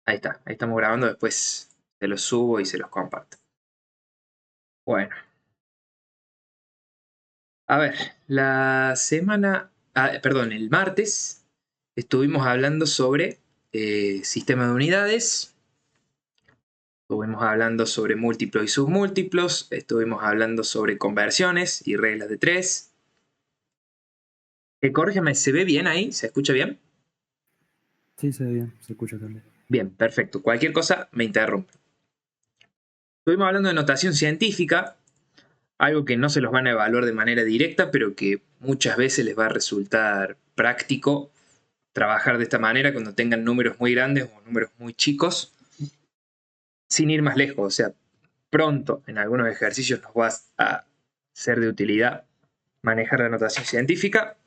ahí estamos grabando, después se los subo y se los comparto. Bueno, a ver, el martes estuvimos hablando sobre sistema de unidades, estuvimos hablando sobre múltiplos y submúltiplos, estuvimos hablando sobre conversiones y reglas de tres. Corrígeme, ¿se ve bien ahí? ¿Se escucha bien? Sí, se ve bien, se escucha también. Bien, perfecto. Cualquier cosa me interrumpe. Estuvimos hablando de notación científica, algo que no se los van a evaluar de manera directa, pero que muchas veces les va a resultar práctico trabajar de esta manera cuando tengan números muy grandes o números muy chicos, sin ir más lejos. O sea, pronto en algunos ejercicios nos va a ser de utilidad manejar la notación científica.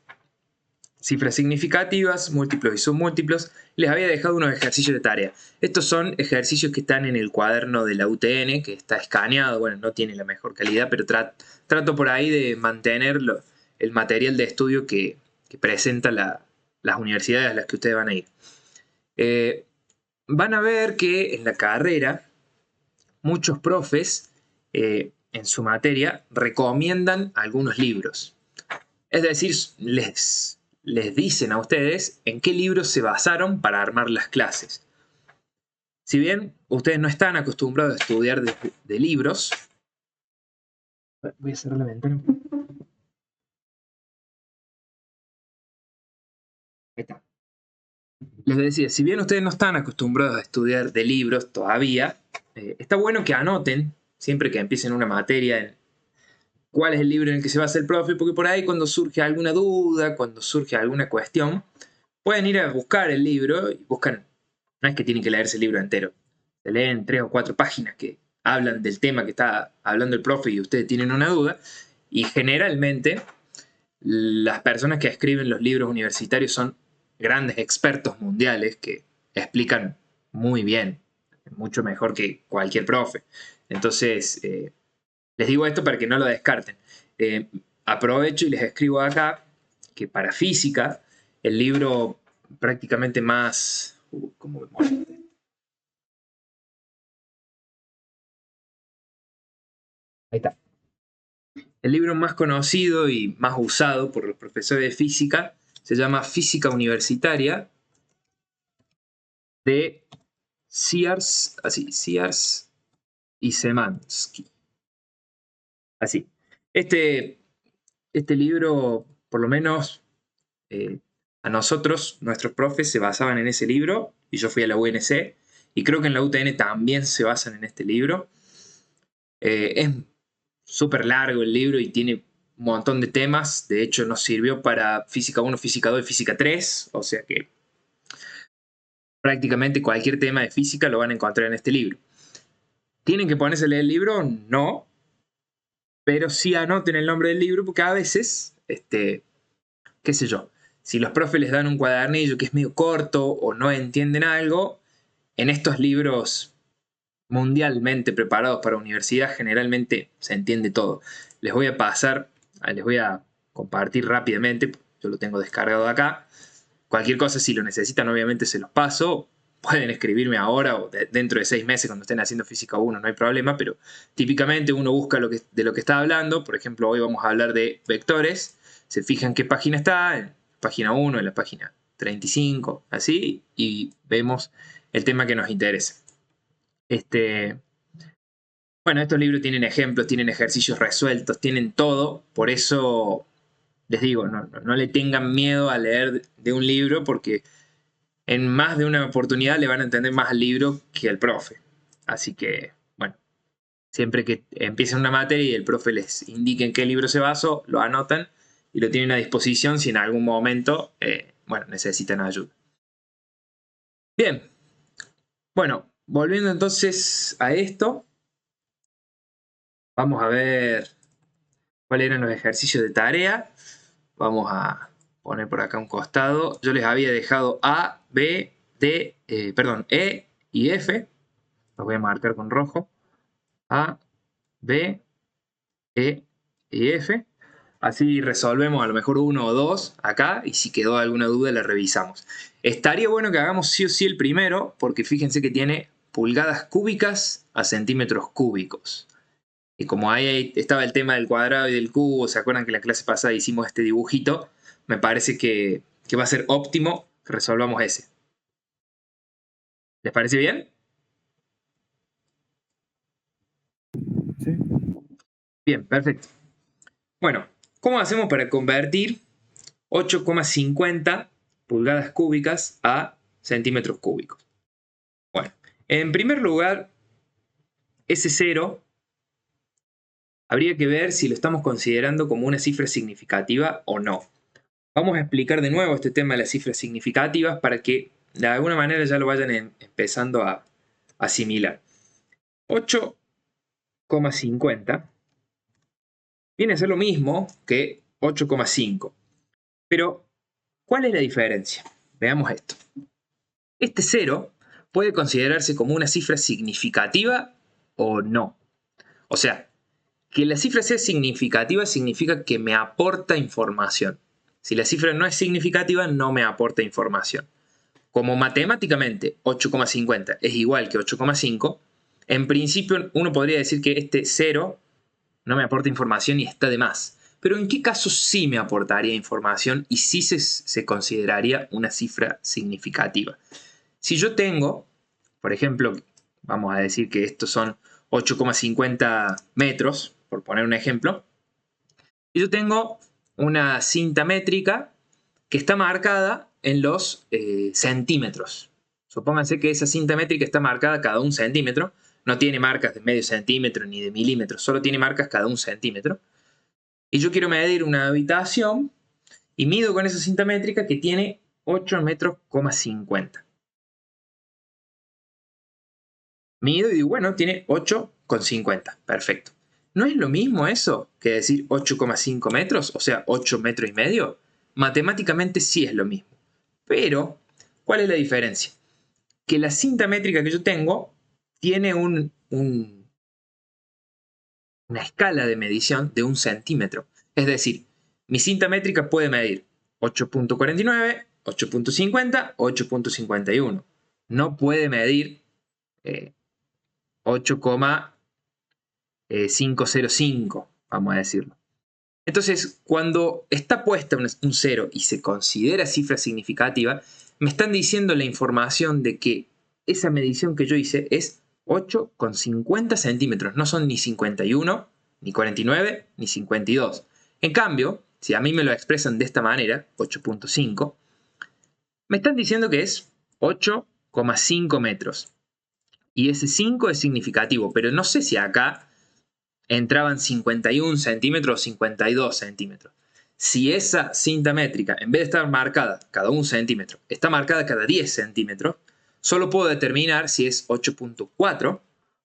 Cifras significativas, múltiplos y submúltiplos. Les había dejado unos ejercicios de tarea. Estos son ejercicios que están en el cuaderno de la UTN, que está escaneado. Bueno, no tiene la mejor calidad, pero trato por ahí de mantener el material de estudio que presenta las universidades a las que ustedes van a ir. Van a ver que en la carrera muchos profes en su materia recomiendan algunos libros. Es decir, les dicen a ustedes en qué libros se basaron para armar las clases. Si bien ustedes no están acostumbrados a estudiar de libros, voy a cerrar la ventana. Ahí está. Les decía, si bien ustedes no están acostumbrados a estudiar de libros todavía, está bueno que anoten, siempre que empiecen una materia, cuál es el libro en el que se basa el profe, porque por ahí cuando surge alguna duda, cuando surge alguna cuestión, pueden ir a buscar el libro y buscan. No es que tienen que leerse el libro entero. Se leen 3 o 4 páginas que hablan del tema que está hablando el profe y ustedes tienen una duda. Y generalmente las personas que escriben los libros universitarios son grandes expertos mundiales que explican muy bien, mucho mejor que cualquier profe. Entonces, les digo esto para que no lo descarten. Aprovecho y les escribo acá que para física, el libro prácticamente más... ¿Cómo me muestro? Ahí está. El libro más conocido y más usado por los profesores de física se llama Física Universitaria de Sears y Semansky. Así. Este libro, por lo menos a nosotros, nuestros profes se basaban en ese libro y yo fui a la UNC y creo que en la UTN también se basan en este libro. Es súper largo el libro y tiene un montón de temas. De hecho, nos sirvió para Física 1, Física 2 y Física 3. O sea que prácticamente cualquier tema de física lo van a encontrar en este libro. ¿Tienen que ponerse a leer el libro? No. Pero sí anoten el nombre del libro porque a veces, qué sé yo, si los profes les dan un cuadernillo que es medio corto o no entienden algo, en estos libros mundialmente preparados para universidad generalmente se entiende todo. Les voy a compartir rápidamente, yo lo tengo descargado acá. Cualquier cosa, si lo necesitan, obviamente se los paso. Pueden escribirme ahora o dentro de 6 meses cuando estén haciendo física 1, no hay problema, pero típicamente uno busca de lo que está hablando. Por ejemplo, hoy vamos a hablar de vectores. Se fijan en qué página está, en página 1, en la página 35, así, y vemos el tema que nos interesa. Bueno, estos libros tienen ejemplos, tienen ejercicios resueltos, tienen todo. Por eso les digo, no le tengan miedo a leer de un libro porque en más de una oportunidad le van a entender más al libro que al profe. Así que, bueno, siempre que empiecen una materia y el profe les indique en qué libro se basó, lo anotan y lo tienen a disposición si en algún momento, necesitan ayuda. Bien, bueno, volviendo entonces a esto, vamos a ver cuáles eran los ejercicios de tarea. Vamos a poner por acá un costado. Yo les había dejado A, B, D, E y F. Los voy a marcar con rojo. A, B, E y F. Así resolvemos a lo mejor uno o dos acá y si quedó alguna duda la revisamos. Estaría bueno que hagamos sí o sí el primero porque fíjense que tiene pulgadas cúbicas a centímetros cúbicos. Y como ahí estaba el tema del cuadrado y del cubo, ¿se acuerdan que en la clase pasada hicimos este dibujito? Me parece que va a ser óptimo que resolvamos ese. ¿Les parece bien? Sí. Bien, perfecto. Bueno, ¿cómo hacemos para convertir 8,50 pulgadas cúbicas a centímetros cúbicos? Bueno, en primer lugar, ese cero habría que ver si lo estamos considerando como una cifra significativa o no. Vamos a explicar de nuevo este tema de las cifras significativas para que de alguna manera ya lo vayan empezando a asimilar. 8,50 viene a ser lo mismo que 8,5. Pero, ¿cuál es la diferencia? Veamos esto. Este cero puede considerarse como una cifra significativa o no. O sea, que la cifra sea significativa significa que me aporta información. Si la cifra no es significativa, no me aporta información. Como matemáticamente 8,50 es igual que 8,5, en principio uno podría decir que este 0 no me aporta información y está de más. Pero ¿en qué caso sí me aportaría información y sí se consideraría una cifra significativa? Si yo tengo, por ejemplo, vamos a decir que estos son 8,50 metros, por poner un ejemplo, y yo tengo una cinta métrica que está marcada en los centímetros. Supónganse que esa cinta métrica está marcada cada un centímetro, no tiene marcas de medio centímetro ni de milímetros, solo tiene marcas cada un centímetro. Y yo quiero medir una habitación y mido con esa cinta métrica que tiene 8,50 metros. Mido y digo, bueno, tiene 8,50. Perfecto. ¿No es lo mismo eso que decir 8,5 metros? O sea, 8 metros y medio. Matemáticamente sí es lo mismo. Pero, ¿cuál es la diferencia? Que la cinta métrica que yo tengo tiene una escala de medición de 1 centímetro. Es decir, mi cinta métrica puede medir 8,49, 8,50 o 8,51. No puede medir 8,505, vamos a decirlo. Entonces, cuando está puesta un 0 y se considera cifra significativa, me están diciendo la información de que esa medición que yo hice es 8,50 centímetros. No son ni 51, ni 49, ni 52. En cambio, si a mí me lo expresan de esta manera, 8,5, me están diciendo que es 8,5 metros. Y ese 5 es significativo, pero no sé si acá entraban 51 centímetros o 52 centímetros. Si esa cinta métrica, en vez de estar marcada cada 1 centímetro, está marcada cada 10 centímetros, solo puedo determinar si es 8,4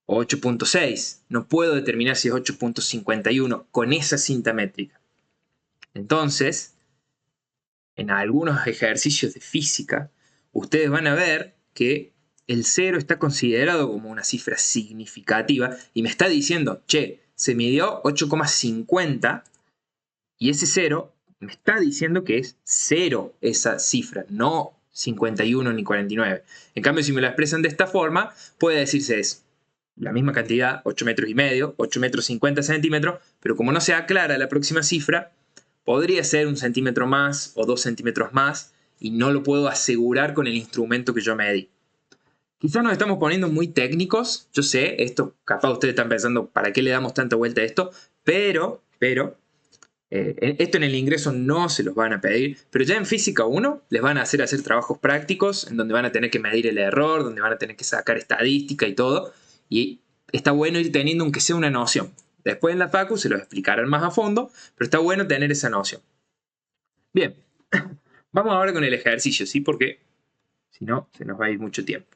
o 8,6. No puedo determinar si es 8,51 con esa cinta métrica. Entonces, en algunos ejercicios de física, ustedes van a ver que el 0 está considerado como una cifra significativa y me está diciendo, che, se midió 8,50 y ese 0 me está diciendo que es 0 esa cifra, no 51 ni 49. En cambio, si me lo expresan de esta forma, puede decirse es la misma cantidad, 8 metros y medio, 8 metros 50 centímetros, pero como no se aclara la próxima cifra, podría ser 1 centímetro más o 2 centímetros más y no lo puedo asegurar con el instrumento que yo medí. Quizás nos estamos poniendo muy técnicos, yo sé, esto capaz ustedes están pensando, ¿para qué le damos tanta vuelta a esto? Pero esto en el ingreso no se los van a pedir, pero ya en Física 1 les van a hacer trabajos prácticos en donde van a tener que medir el error, donde van a tener que sacar estadística y todo, y está bueno ir teniendo aunque sea una noción. Después en la facu se los explicarán más a fondo, pero está bueno tener esa noción. Bien, vamos ahora con el ejercicio, ¿sí? Porque si no, se nos va a ir mucho tiempo.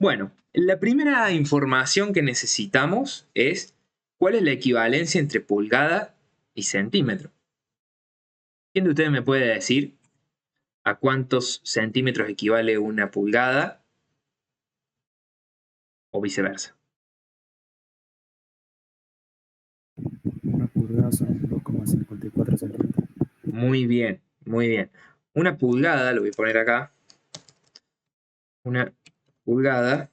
Bueno, la primera información que necesitamos es cuál es la equivalencia entre pulgada y centímetro. ¿Quién de ustedes me puede decir a cuántos centímetros equivale una pulgada o viceversa? 2,54 centímetros. Muy bien, muy bien. Una pulgada, lo voy a poner acá. Una pulgada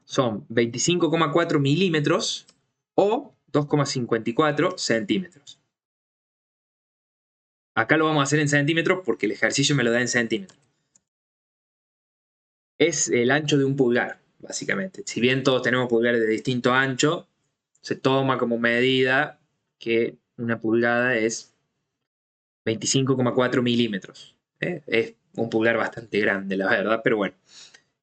son 25,4 milímetros o 2,54 centímetros. Acá lo vamos a hacer en centímetros porque el ejercicio me lo da en centímetros. Es el ancho de un pulgar, básicamente. Si bien todos tenemos pulgares de distinto ancho, se toma como medida que una pulgada es 25,4 milímetros. Es un pulgar bastante grande, la verdad, pero bueno.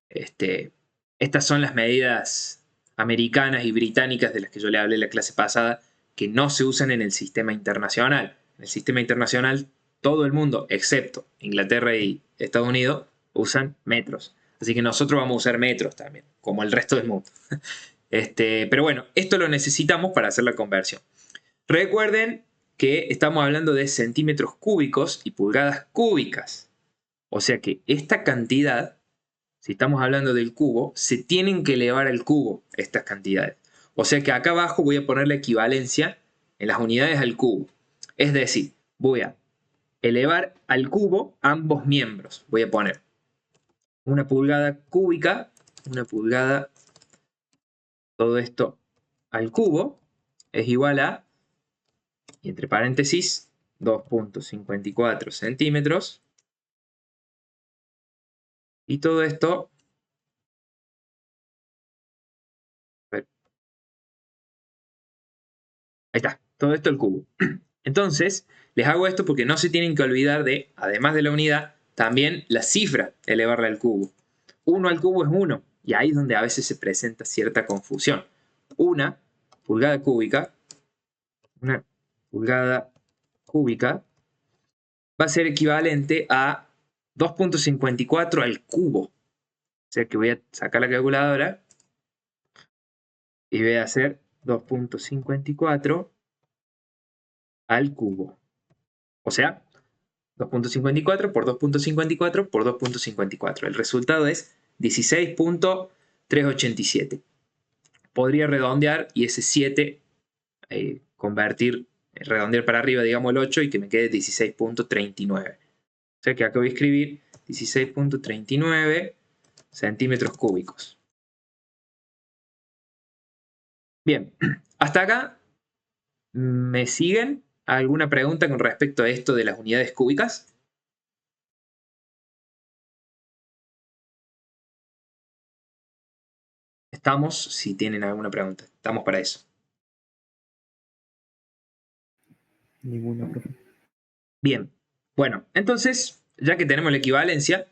Estas son las medidas americanas y británicas de las que yo le hablé en la clase pasada, que no se usan en el sistema internacional. En el sistema internacional, todo el mundo, excepto Inglaterra y Estados Unidos, usan metros. Así que nosotros vamos a usar metros también, como el resto del mundo. Pero bueno, esto lo necesitamos para hacer la conversión. Recuerden que estamos hablando de centímetros cúbicos y pulgadas cúbicas. O sea que esta cantidad, si estamos hablando del cubo, se tienen que elevar al cubo estas cantidades. O sea que acá abajo voy a poner la equivalencia en las unidades al cubo. Es decir, voy a elevar al cubo ambos miembros. Voy a poner una pulgada cúbica, una pulgada, todo esto al cubo, es igual a, y entre paréntesis, 2,54 centímetros. Y todo esto, ahí está, todo esto al cubo. Entonces, les hago esto porque no se tienen que olvidar de, además de la unidad, también la cifra, elevarla al cubo. 1 al cubo es 1, y ahí es donde a veces se presenta cierta confusión. Una pulgada cúbica va a ser equivalente a 2,54 al cubo. O sea que voy a sacar la calculadora y voy a hacer 2,54 al cubo. O sea, 2,54 por 2,54 por 2,54. El resultado es 16,387. Podría redondear y ese 7 redondear para arriba, digamos el 8, y que me quede 16,39. O sea que acá voy a escribir 16,39 centímetros cúbicos. Bien, hasta acá, ¿me siguen? ¿Alguna pregunta con respecto a esto de las unidades cúbicas? Estamos, si tienen alguna pregunta, estamos para eso. Ninguna, profe. Bien, bueno, entonces, ya que tenemos la equivalencia,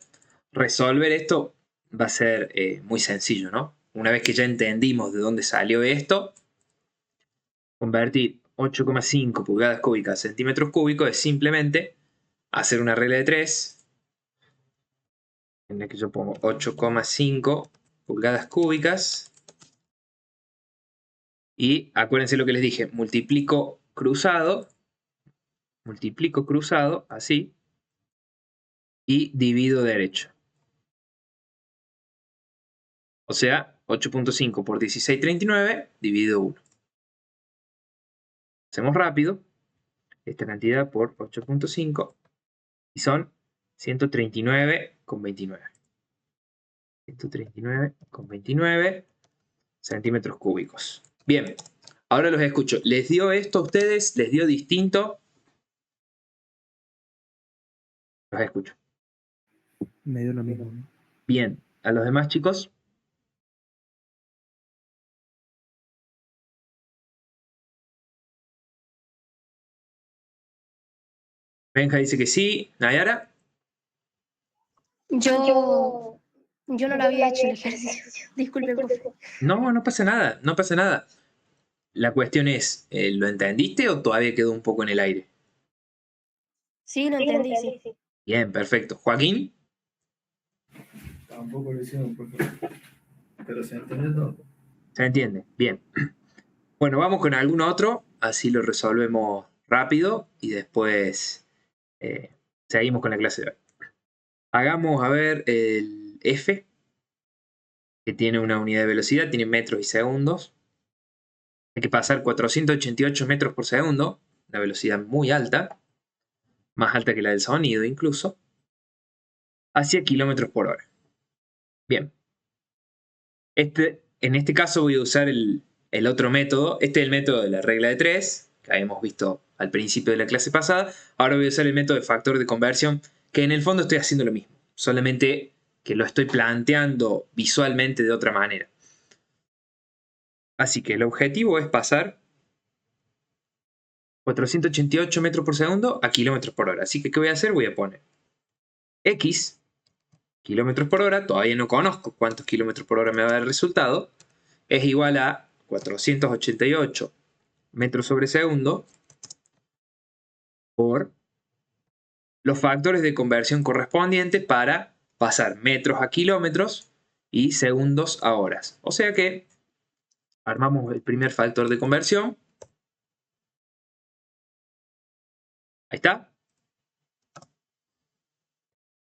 resolver esto va a ser muy sencillo, ¿no? Una vez que ya entendimos de dónde salió esto, convertir 8,5 pulgadas cúbicas a centímetros cúbicos es simplemente hacer una regla de 3, en la que yo pongo 8,5 pulgadas cúbicas, y acuérdense lo que les dije, multiplico cruzado, así, y divido derecho. O sea, 8,5 por 16,39 dividido 1. Hacemos rápido esta cantidad por 8,5 y son 139,29. 139,29 centímetros cúbicos. Bien, ahora los escucho. ¿Les dio esto a ustedes? ¿Les dio distinto? Los escucho. Me dio lo mismo. Bien, ¿a los demás chicos? Benja dice que sí. ¿Nayara? Yo no lo había hecho el ejercicio. Disculpe, profe. No, no pasa nada, no pasa nada. La cuestión es, ¿lo entendiste o todavía quedó un poco en el aire? Sí, lo entendí, sí. Bien, perfecto. ¿Joaquín? Tampoco lo hicimos, profe. Pero se entiende todo. ¿Se entiende? Bien. Bueno, vamos con algún otro, así lo resolvemos rápido y después seguimos con la clase de hoy. Hagamos, a ver, el F, que tiene una unidad de velocidad, tiene metros y segundos. Hay que pasar 488 metros por segundo. una velocidad muy alta, más alta que la del sonido incluso, hacia kilómetros por hora. Bien. En este caso voy a usar el otro método. Este es el método de la regla de 3, que habíamos visto al principio de la clase pasada. Ahora voy a usar el método de factor de conversión, que en el fondo estoy haciendo lo mismo, solamente que lo estoy planteando visualmente de otra manera. Así que el objetivo es pasar 488 metros por segundo a kilómetros por hora. Así que, ¿qué voy a hacer? Voy a poner X kilómetros por hora, todavía no conozco cuántos kilómetros por hora me va a dar el resultado, es igual a 488 metros sobre segundo por los factores de conversión correspondientes para pasar metros a kilómetros y segundos a horas. O sea que armamos el primer factor de conversión. Ahí está.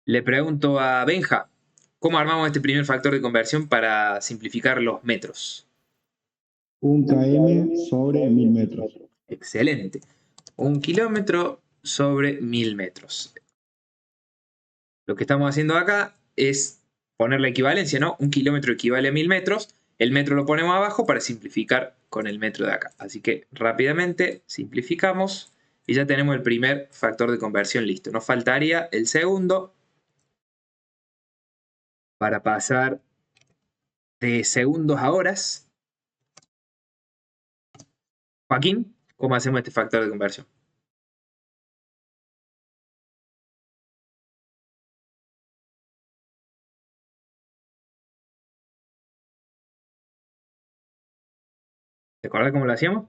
Le pregunto a Benja, ¿cómo armamos este primer factor de conversión para simplificar los metros? 1 km sobre 1000 metros. Excelente. 1 kilómetro sobre 1000 metros. Lo que estamos haciendo acá es poner la equivalencia, ¿no? 1 kilómetro equivale a 1000 metros. El metro lo ponemos abajo para simplificar con el metro de acá. Así que rápidamente simplificamos y ya tenemos el primer factor de conversión listo. Nos faltaría el segundo para pasar de segundos a horas. Joaquín, ¿cómo hacemos este factor de conversión? ¿Te acuerdas cómo lo hacíamos?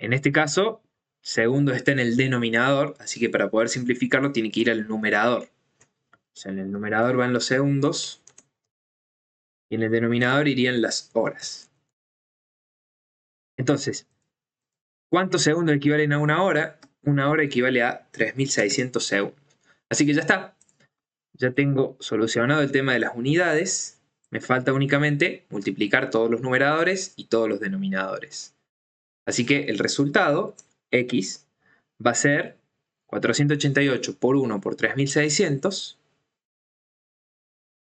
En este caso, segundo está en el denominador, así que para poder simplificarlo tiene que ir al numerador. O sea, en el numerador van los segundos y en el denominador irían las horas. Entonces, ¿cuántos segundos equivalen a una hora? Una hora equivale a 3600 segundos. Así que ya está. Ya tengo solucionado el tema de las unidades. Me falta únicamente multiplicar todos los numeradores y todos los denominadores. Así que el resultado, X, va a ser 488 por 1 por 3600.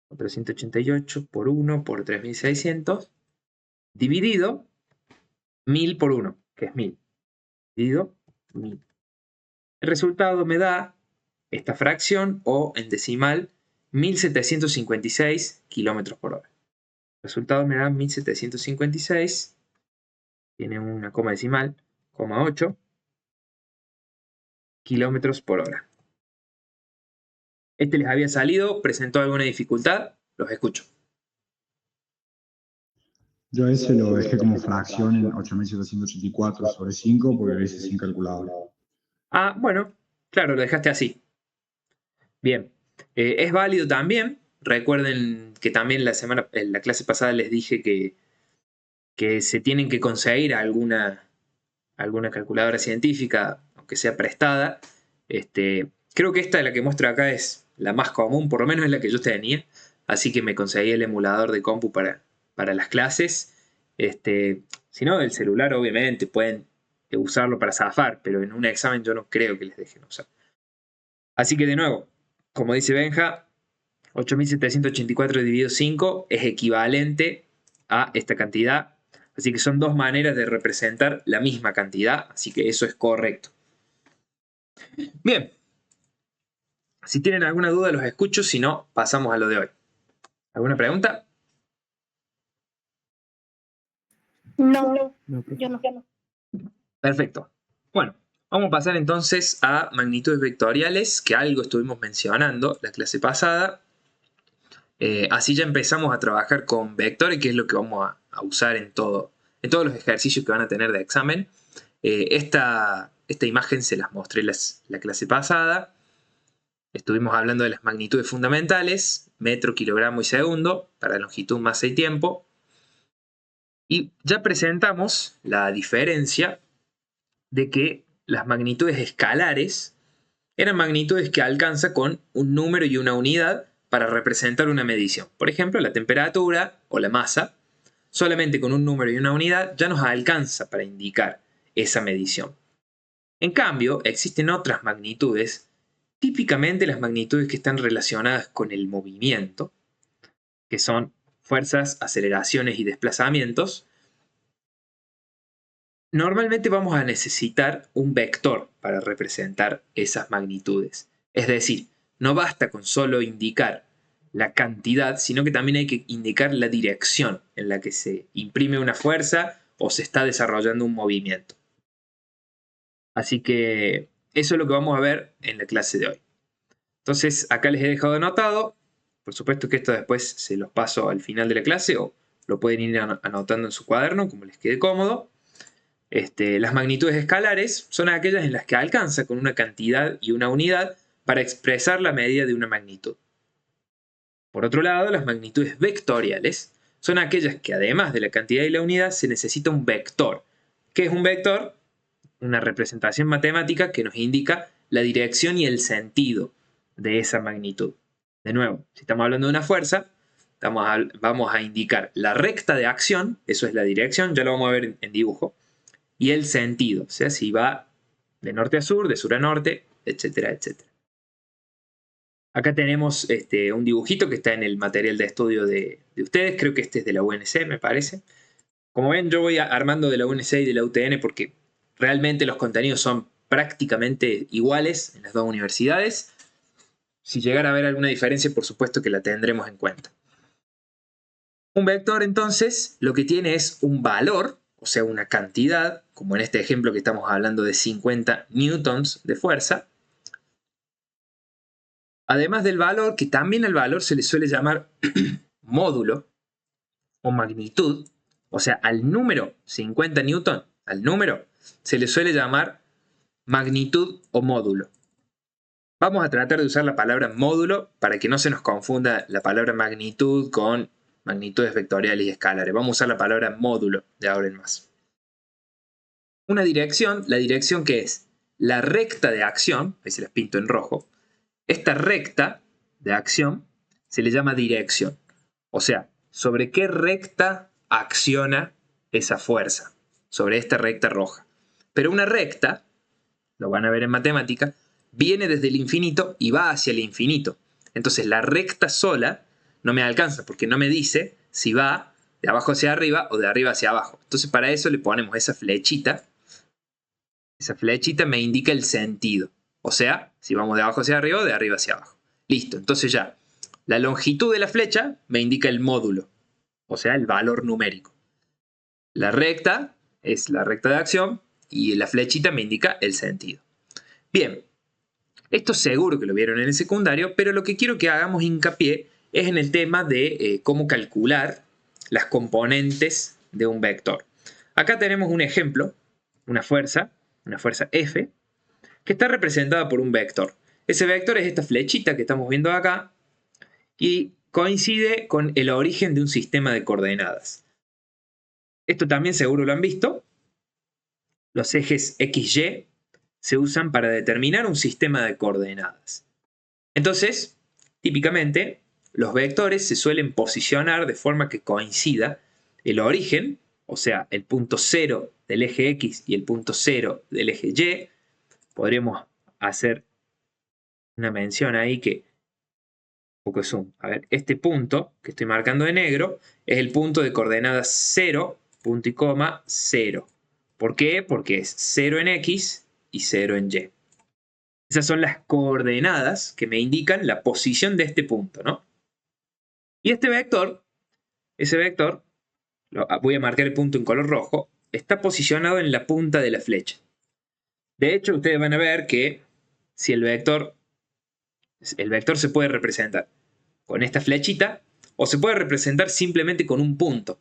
488 por 1 por 3600 dividido 1000 por 1, que es 1000. Dividido 1000. El resultado me da esta fracción, o en decimal, 1756 kilómetros por hora. El resultado me da 1756, tiene una coma decimal, 0,8 kilómetros por hora. ¿Este les había salido? ¿Presentó alguna dificultad? Los escucho. Yo ese lo dejé como fracción en 8784 sobre 5 porque lo hice sin calculadora. Ah, bueno, claro, lo dejaste así. Bien, es válido también. Recuerden que también en la clase pasada les dije que se tienen que conseguir alguna calculadora científica, aunque sea prestada. Creo que esta de la que muestro acá es la más común, por lo menos es la que yo tenía. Así que me conseguí el emulador de compu para las clases. Si no, el celular obviamente pueden usarlo para zafar, pero en un examen yo no creo que les dejen usar. Así que de nuevo, como dice Benja, 8784 dividido 5 es equivalente a esta cantidad. Así que son dos maneras de representar la misma cantidad, así que eso es correcto. Bien. Si tienen alguna duda los escucho, si no, pasamos a lo de hoy. ¿Alguna pregunta? No, No, profe. yo no. Perfecto. Bueno, vamos a pasar entonces a magnitudes vectoriales, que algo estuvimos mencionando la clase pasada. Así ya empezamos a trabajar con vectores, que es lo que vamos a usar en todos los ejercicios que van a tener de examen. Esta imagen se las mostré la clase pasada. Estuvimos hablando de las magnitudes fundamentales, metro, kilogramo y segundo, para longitud, masa y tiempo. Y ya presentamos la diferencia de que las magnitudes escalares eran magnitudes que alcanza con un número y una unidad para representar una medición. Por ejemplo, la temperatura o la masa, solamente con un número y una unidad ya nos alcanza para indicar esa medición. En cambio, existen otras magnitudes, típicamente las magnitudes que están relacionadas con el movimiento, que son fuerzas, aceleraciones y desplazamientos. Normalmente vamos a necesitar un vector para representar esas magnitudes. Es decir, no basta con solo indicar la cantidad, sino que también hay que indicar la dirección en la que se imprime una fuerza o se está desarrollando un movimiento. Así que eso es lo que vamos a ver en la clase de hoy. Entonces, acá les he dejado anotado. Por supuesto que esto después se los paso al final de la clase o lo pueden ir anotando en su cuaderno, como les quede cómodo. Las magnitudes escalares son aquellas en las que alcanza con una cantidad y una unidad para expresar la medida de una magnitud. Por otro lado, las magnitudes vectoriales son aquellas que además de la cantidad y la unidad se necesita un vector. ¿Qué es un vector? Una representación matemática que nos indica la dirección y el sentido de esa magnitud. De nuevo, si estamos hablando de una fuerza, vamos a indicar la recta de acción, eso es la dirección, ya lo vamos a ver en dibujo, y el sentido, o sea, si va de norte a sur, de sur a norte, etcétera, etcétera. Acá tenemos un dibujito que está en el material de estudio de ustedes, creo que este es de la UNC, me parece. Como ven, yo voy armando de la UNC y de la UTN porque realmente los contenidos son prácticamente iguales en las dos universidades. Si llegara a haber alguna diferencia, por supuesto que la tendremos en cuenta. Un vector, entonces, lo que tiene es un valor, o sea, una cantidad, como en este ejemplo que estamos hablando de 50 newtons de fuerza. Además del valor, que también al valor se le suele llamar módulo o magnitud, o sea, al número 50 newton, al número, se le suele llamar magnitud o módulo. Vamos a tratar de usar la palabra módulo para que no se nos confunda la palabra magnitud con magnitudes vectoriales y escalares. Vamos a usar la palabra módulo de ahora en más. Una dirección, la dirección que es la recta de acción, ahí se las pinto en rojo, esta recta de acción se le llama dirección. O sea, ¿sobre qué recta acciona esa fuerza? Sobre esta recta roja. Pero una recta, lo van a ver en matemática, viene desde el infinito y va hacia el infinito. Entonces la recta sola no me alcanza porque no me dice si va de abajo hacia arriba o de arriba hacia abajo. Entonces para eso le ponemos esa flechita. Esa flechita me indica el sentido. O sea, si vamos de abajo hacia arriba o de arriba hacia abajo. Listo, entonces ya. La longitud de la flecha me indica el módulo. O sea, el valor numérico. La recta es la recta de acción y la flechita me indica el sentido. Bien, esto seguro que lo vieron en el secundario, pero lo que quiero que hagamos hincapié es en el tema de cómo calcular las componentes de un vector. Acá tenemos un ejemplo, una fuerza F, que está representada por un vector. Ese vector es esta flechita que estamos viendo acá y coincide con el origen de un sistema de coordenadas. Esto también seguro lo han visto. Los ejes XY se usan para determinar un sistema de coordenadas. Entonces, típicamente, los vectores se suelen posicionar de forma que coincida el origen, o sea, el punto 0 del eje X y el punto 0 del eje Y. Podríamos hacer una mención ahí que, un poco de zoom, a ver, este punto que estoy marcando de negro es el punto de coordenadas 0, punto y coma, 0. ¿Por qué? Porque es 0 en X y 0 en Y. Esas son las coordenadas que me indican la posición de este punto, ¿no? Y este vector, ese vector, voy a marcar el punto en color rojo, está posicionado en la punta de la flecha. De hecho, ustedes van a ver que si el vector se puede representar con esta flechita o se puede representar simplemente con un punto.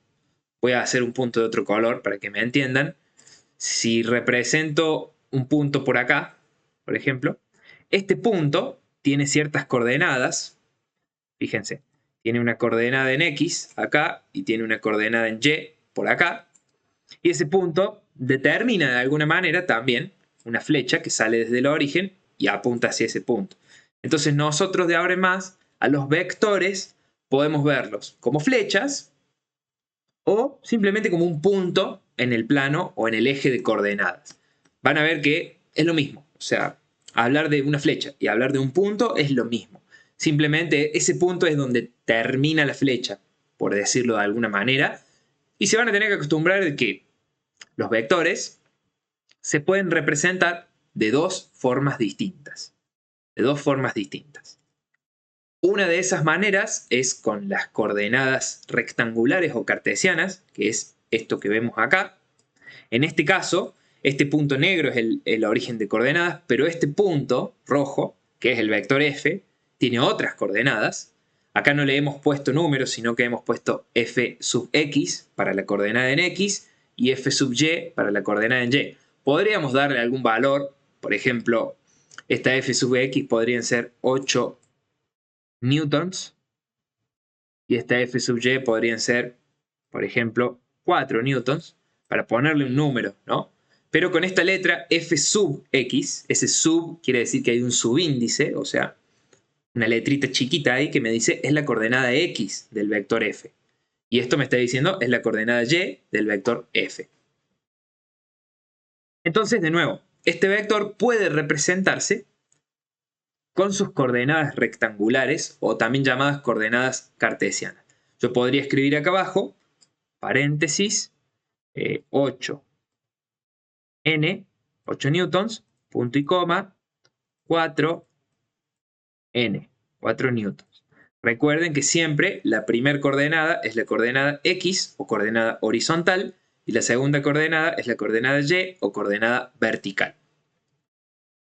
Voy a hacer un punto de otro color para que me entiendan. Si represento un punto por acá, por ejemplo, este punto tiene ciertas coordenadas. Fíjense, tiene una coordenada en X acá y tiene una coordenada en Y por acá. Y ese punto determina de alguna manera también una flecha que sale desde el origen y apunta hacia ese punto. Entonces nosotros de ahora en más a los vectores podemos verlos como flechas o simplemente como un punto en el plano o en el eje de coordenadas. Van a ver que es lo mismo. O sea, hablar de una flecha y hablar de un punto es lo mismo. Simplemente ese punto es donde termina la flecha, por decirlo de alguna manera, y se van a tener que acostumbrar de que los vectores se pueden representar de dos formas distintas. De dos formas distintas. Una de esas maneras es con las coordenadas rectangulares o cartesianas, que es esto que vemos acá. En este caso, este punto negro es el origen de coordenadas, pero este punto rojo, que es el vector f, tiene otras coordenadas. Acá no le hemos puesto números, sino que hemos puesto f sub x para la coordenada en x y f sub y para la coordenada en y. Podríamos darle algún valor, por ejemplo, esta f sub x podrían ser 8 newtons y esta f sub y podrían ser, por ejemplo, 4 newtons, para ponerle un número, ¿no? Pero con esta letra f sub x, ese sub quiere decir que hay un subíndice, o sea, una letrita chiquita ahí que me dice es la coordenada x del vector f. Y esto me está diciendo es la coordenada y del vector f. Entonces, de nuevo, este vector puede representarse con sus coordenadas rectangulares o también llamadas coordenadas cartesianas. Yo podría escribir acá abajo, paréntesis, 8 newtons, punto y coma, 4 newtons. Recuerden que siempre la primera coordenada es la coordenada x o coordenada horizontal y la segunda coordenada es la coordenada y o coordenada vertical.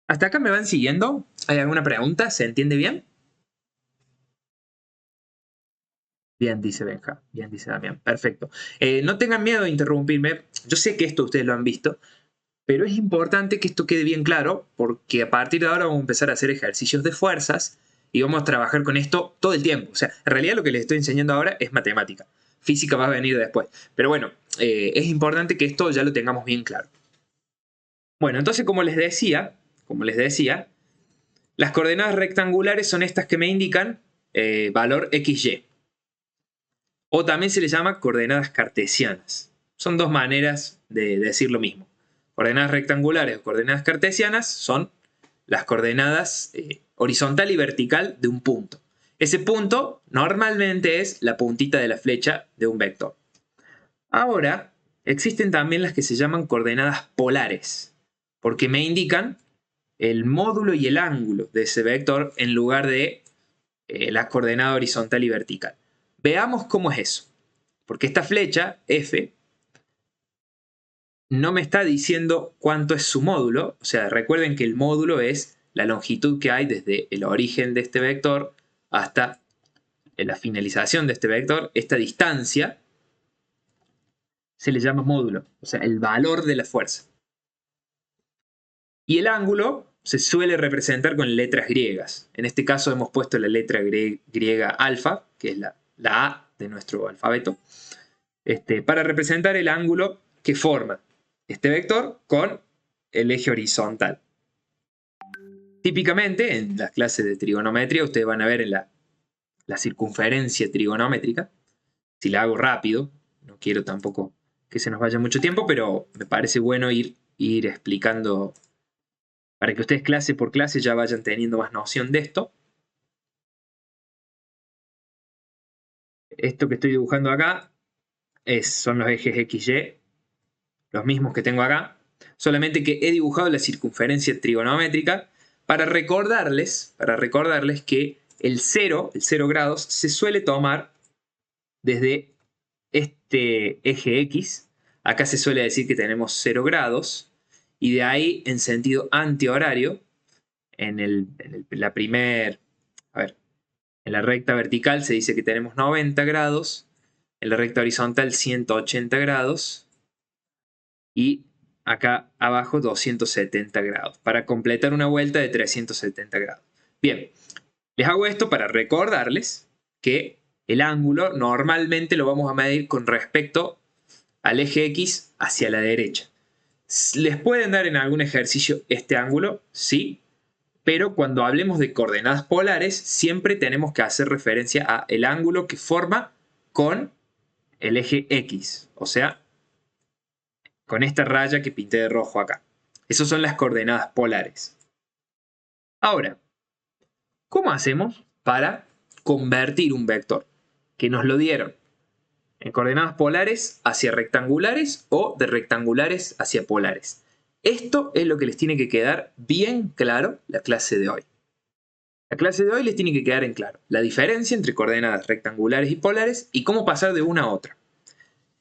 ¿Hasta acá me van siguiendo? ¿Hay alguna pregunta? ¿Se entiende bien? Bien, dice Benja. Bien, dice Damián. Perfecto. No tengan miedo de interrumpirme. Yo sé que esto ustedes lo han visto, pero es importante que esto quede bien claro porque a partir de ahora vamos a empezar a hacer ejercicios de fuerzas y vamos a trabajar con esto todo el tiempo. O sea, en realidad lo que les estoy enseñando ahora es matemática. Física va a venir después. Pero bueno, es importante que esto ya lo tengamos bien claro. Bueno, entonces como les decía, las coordenadas rectangulares son estas que me indican valor XY. O también se les llama coordenadas cartesianas. Son dos maneras de decir lo mismo. Coordenadas rectangulares o coordenadas cartesianas son las coordenadas horizontal y vertical de un punto. Ese punto normalmente es la puntita de la flecha de un vector. Ahora, existen también las que se llaman coordenadas polares, porque me indican el módulo y el ángulo de ese vector en lugar de la coordenada horizontal y vertical. Veamos cómo es eso. Porque esta flecha, f, no me está diciendo cuánto es su módulo. O sea, recuerden que el módulo es la longitud que hay desde el origen de este vector hasta la finalización de este vector. Esta distancia se le llama módulo, o sea, el valor de la fuerza. Y el ángulo se suele representar con letras griegas. En este caso hemos puesto la letra griega alfa, que es la A de nuestro alfabeto, para representar el ángulo que forma este vector con el eje horizontal. Típicamente, en las clases de trigonometría, ustedes van a ver en la circunferencia trigonométrica. Si la hago rápido, no quiero tampoco que se nos vaya mucho tiempo, pero me parece bueno ir explicando para que ustedes clase por clase ya vayan teniendo más noción de esto. Esto que estoy dibujando acá son los ejes XY, los mismos que tengo acá, solamente que he dibujado la circunferencia trigonométrica para recordarles que el 0 grados, se suele tomar desde este eje X. Acá se suele decir que tenemos 0 grados, y de ahí en sentido antihorario, en la recta vertical se dice que tenemos 90 grados, en la recta horizontal 180 grados, y acá abajo 270 grados, para completar una vuelta de 370 grados. Bien, les hago esto para recordarles que el ángulo normalmente lo vamos a medir con respecto al eje X hacia la derecha. ¿Les pueden dar en algún ejercicio este ángulo? Sí, pero cuando hablemos de coordenadas polares, siempre tenemos que hacer referencia al ángulo que forma con el eje X, o sea, con esta raya que pinté de rojo acá. Esas son las coordenadas polares. Ahora, ¿cómo hacemos para convertir un vector que nos lo dieron en coordenadas polares hacia rectangulares o de rectangulares hacia polares? Esto es lo que les tiene que quedar bien claro la clase de hoy. La clase de hoy les tiene que quedar en claro la diferencia entre coordenadas rectangulares y polares y cómo pasar de una a otra.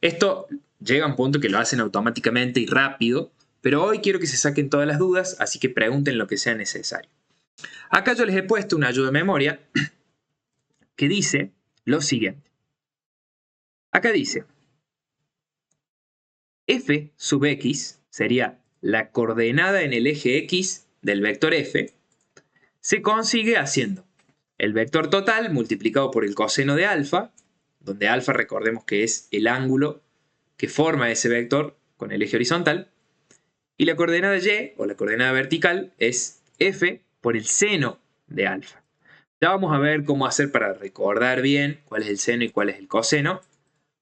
Esto llega a un punto que lo hacen automáticamente y rápido, pero hoy quiero que se saquen todas las dudas, así que pregunten lo que sea necesario. Acá yo les he puesto una ayuda de memoria que dice lo siguiente. Acá dice, f sub x sería la coordenada en el eje x del vector f, se consigue haciendo el vector total multiplicado por el coseno de alfa, donde alfa recordemos que es el ángulo que forma ese vector con el eje horizontal, y la coordenada y, o la coordenada vertical, es f por el seno de alfa. Ya vamos a ver cómo hacer para recordar bien cuál es el seno y cuál es el coseno.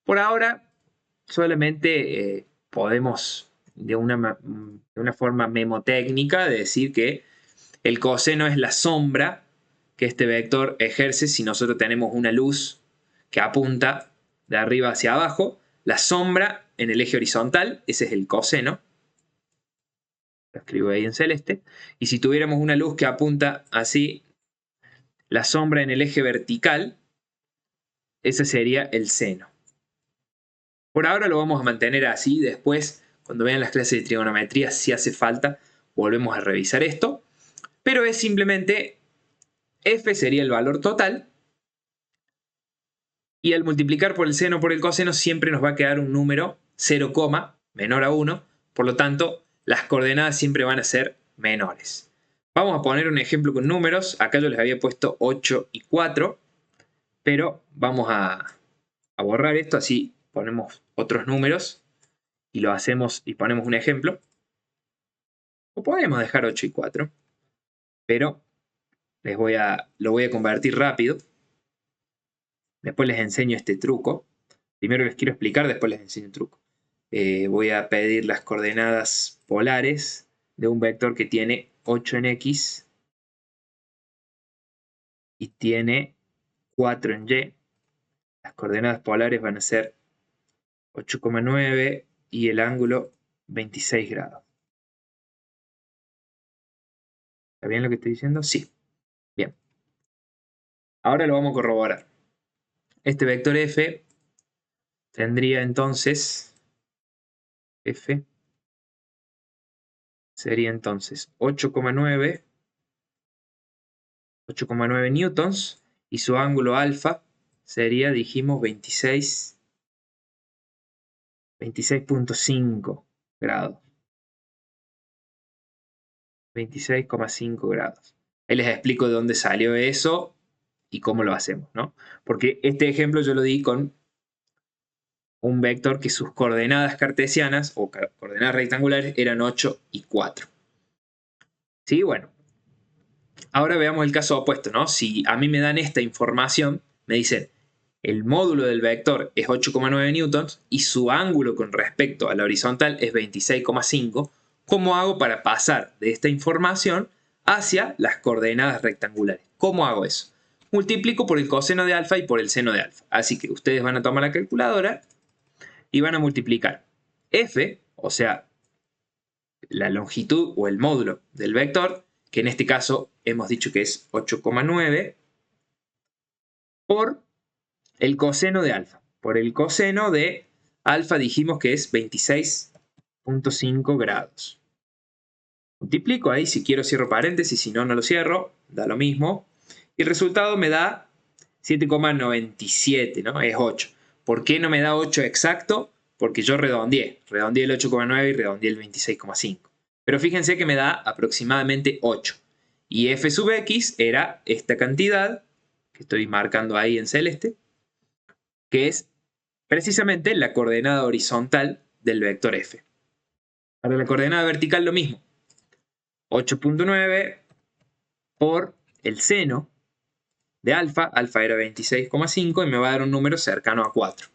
Por ahora, solamente podemos, de una forma memotécnica, decir que el coseno es la sombra que este vector ejerce si nosotros tenemos una luz que apunta de arriba hacia abajo. La sombra en el eje horizontal, ese es el coseno. Lo escribo ahí en celeste. Y si tuviéramos una luz que apunta así, la sombra en el eje vertical, ese sería el seno. Por ahora lo vamos a mantener así. Después, cuando vean las clases de trigonometría, si hace falta, volvemos a revisar esto. Pero es simplemente f sería el valor total. Y al multiplicar por el seno por el coseno siempre nos va a quedar un número 0, menor a 1. Por lo tanto, las coordenadas siempre van a ser menores. Vamos a poner un ejemplo con números. Acá yo les había puesto 8 y 4. Pero vamos a borrar esto, así ponemos otros números y lo hacemos y ponemos un ejemplo. O podemos dejar 8 y 4. Pero lo voy a convertir rápido. Después les enseño este truco. Primero les quiero explicar, después les enseño el truco. Voy a pedir las coordenadas polares de un vector que tiene 8 en X y tiene 4 en Y. Las coordenadas polares van a ser 8,9 y el ángulo 26 grados. ¿Está bien lo que estoy diciendo? Sí. Bien. Ahora lo vamos a corroborar. Este vector f tendría entonces, f sería entonces 8,9 newtons y su ángulo alfa sería, dijimos, 26,5 grados. 26,5 grados. Ahí les explico de dónde salió eso y cómo lo hacemos, ¿no? Porque este ejemplo yo lo di con un vector que sus coordenadas cartesianas o coordenadas rectangulares eran 8 y 4. ¿Sí? Bueno. Ahora veamos el caso opuesto, ¿no? Si a mí me dan esta información, me dicen el módulo del vector es 8,9 newtons y su ángulo con respecto a la horizontal es 26,5. ¿Cómo hago para pasar de esta información hacia las coordenadas rectangulares? ¿Cómo hago eso? Multiplico por el coseno de alfa y por el seno de alfa. Así que ustedes van a tomar la calculadora y van a multiplicar f, o sea, la longitud o el módulo del vector, que en este caso hemos dicho que es 8,9, por el coseno de alfa. Por el coseno de alfa dijimos que es 26,5 grados. Multiplico ahí, si quiero cierro paréntesis, si no, no lo cierro, da lo mismo. Y el resultado me da 7,97, ¿no? Es 8. ¿Por qué no me da 8 exacto? Porque yo redondeé el 8,9 y redondeé el 26,5. Pero fíjense que me da aproximadamente 8. Y f sub x era esta cantidad, que estoy marcando ahí en celeste, que es precisamente la coordenada horizontal del vector f. Para la coordenada vertical lo mismo. 8.9 por el seno de alfa. Alfa era 26,5 y me va a dar un número cercano a 4.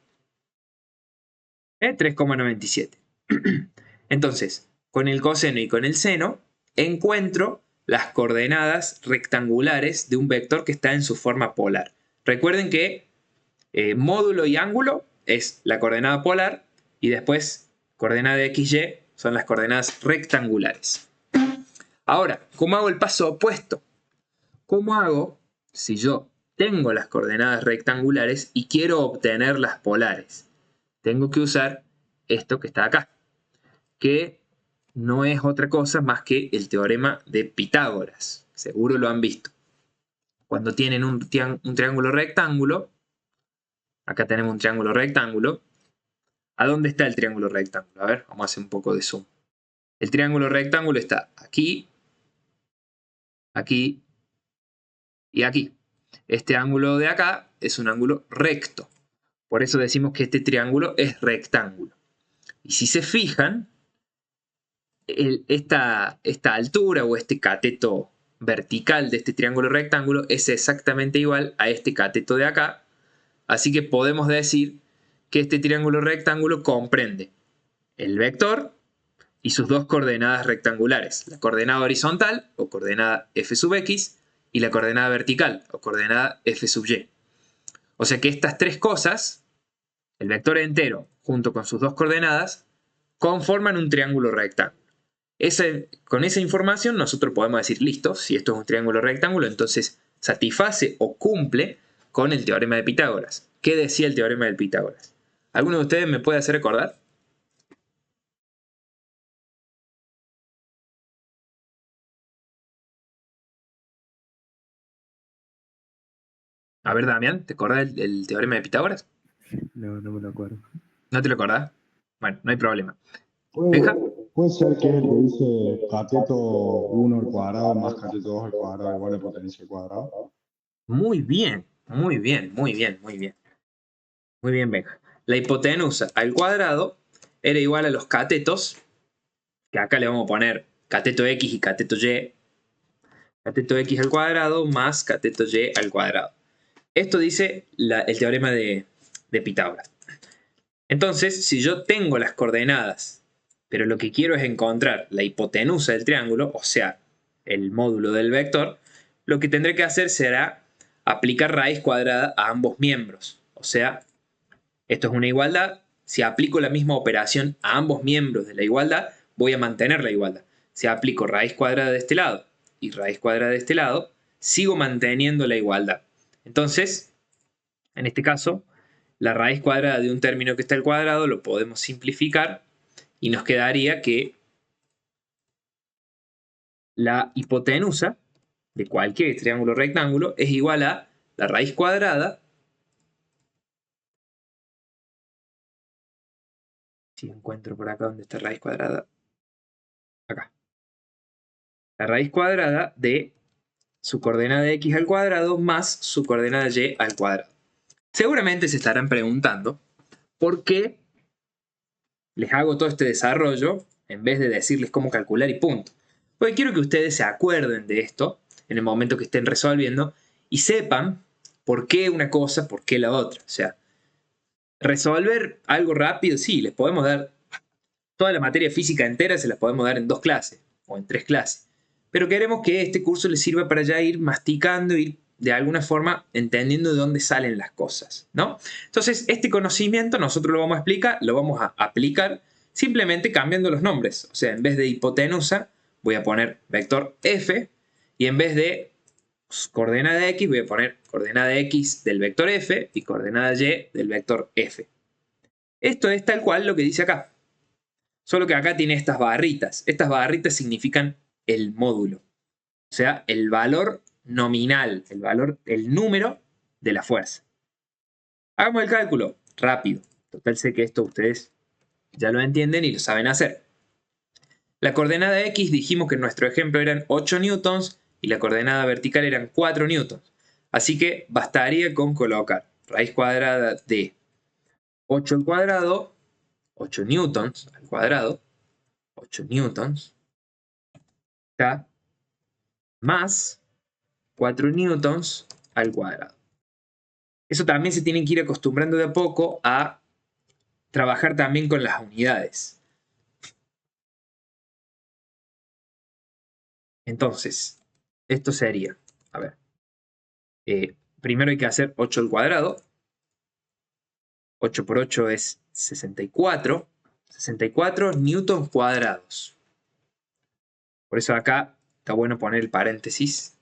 3,97. Entonces, con el coseno y con el seno, encuentro las coordenadas rectangulares de un vector que está en su forma polar. Recuerden que módulo y ángulo es la coordenada polar y después coordenada de XY son las coordenadas rectangulares. Ahora, ¿cómo hago el paso opuesto? ¿Cómo hago si yo tengo las coordenadas rectangulares y quiero obtener las polares? Tengo que usar esto que está acá, que no es otra cosa más que el teorema de Pitágoras. Seguro lo han visto. Cuando tienen un triángulo rectángulo, acá tenemos un triángulo rectángulo. ¿A dónde está el triángulo rectángulo? A ver, vamos a hacer un poco de zoom. El triángulo rectángulo está aquí, aquí y aquí. Este ángulo de acá es un ángulo recto. Por eso decimos que este triángulo es rectángulo. Y si se fijan, esta altura o este cateto vertical de este triángulo rectángulo es exactamente igual a este cateto de acá. Así que podemos decir que este triángulo rectángulo comprende el vector y sus dos coordenadas rectangulares. La coordenada horizontal o coordenada f sub x y la coordenada vertical o coordenada f sub y. O sea que estas tres cosas, el vector entero junto con sus dos coordenadas, conforman un triángulo rectángulo. Con esa información nosotros podemos decir, listo, si esto es un triángulo rectángulo, entonces satisface o cumple con el teorema de Pitágoras. ¿Qué decía el teorema de Pitágoras? ¿Alguno de ustedes me puede hacer recordar? A ver, Damián, ¿te acordás el teorema de Pitágoras? No, no me lo acuerdo. ¿No te lo acordás? Bueno, no hay problema. Puede ser que el que dice cateto 1 al cuadrado más cateto 2 al cuadrado igual a potencia al cuadrado. Muy bien, muy bien, muy bien, muy bien. Muy bien, Benja. La hipotenusa al cuadrado era igual a los catetos, que acá le vamos a poner cateto x y cateto y. Cateto x al cuadrado más cateto y al cuadrado. Esto dice el teorema de Pitágoras. Entonces, si yo tengo las coordenadas, pero lo que quiero es encontrar la hipotenusa del triángulo, o sea, el módulo del vector, lo que tendré que hacer será aplicar raíz cuadrada a ambos miembros. O sea, esto es una igualdad. Si aplico la misma operación a ambos miembros de la igualdad, voy a mantener la igualdad. Si aplico raíz cuadrada de este lado y raíz cuadrada de este lado, sigo manteniendo la igualdad. Entonces, en este caso, la raíz cuadrada de un término que está al cuadrado lo podemos simplificar y nos quedaría que la hipotenusa de cualquier triángulo rectángulo es igual a la raíz cuadrada, si encuentro por acá donde está raíz cuadrada, acá. La raíz cuadrada de su coordenada x al cuadrado más su coordenada y al cuadrado. Seguramente se estarán preguntando por qué les hago todo este desarrollo en vez de decirles cómo calcular y punto. Porque quiero que ustedes se acuerden de esto en el momento que estén resolviendo y sepan por qué una cosa, por qué la otra. O sea, resolver algo rápido, sí, les podemos dar toda la materia física entera, se las podemos dar en 2 clases o en 3 clases. Pero queremos que este curso les sirva para ya ir masticando, ir de alguna forma entendiendo de dónde salen las cosas, ¿no? Entonces, este conocimiento nosotros lo vamos a aplicar simplemente cambiando los nombres. O sea, en vez de hipotenusa, voy a poner vector f, y en vez de coordenada x, voy a poner coordenada x del vector f y coordenada y del vector f. Esto es tal cual lo que dice acá. Solo que acá tiene estas barritas. Estas barritas significan el módulo. O sea, el valor nominal, el número de la fuerza. Hagamos el cálculo rápido. Total, sé que esto ustedes ya lo entienden y lo saben hacer. La coordenada x dijimos que en nuestro ejemplo eran 8 newtons y la coordenada vertical eran 4 newtons. Así que bastaría con colocar raíz cuadrada de 8 al cuadrado, 8 newtons al cuadrado, 8 newtons, acá, más 4 newtons al cuadrado. Eso también se tienen que ir acostumbrando de a poco a trabajar también con las unidades. Entonces, esto sería, a ver, primero hay que hacer 8 al cuadrado. 8 por 8 es 64. 64 newtons cuadrados. Por eso acá está bueno poner el paréntesis.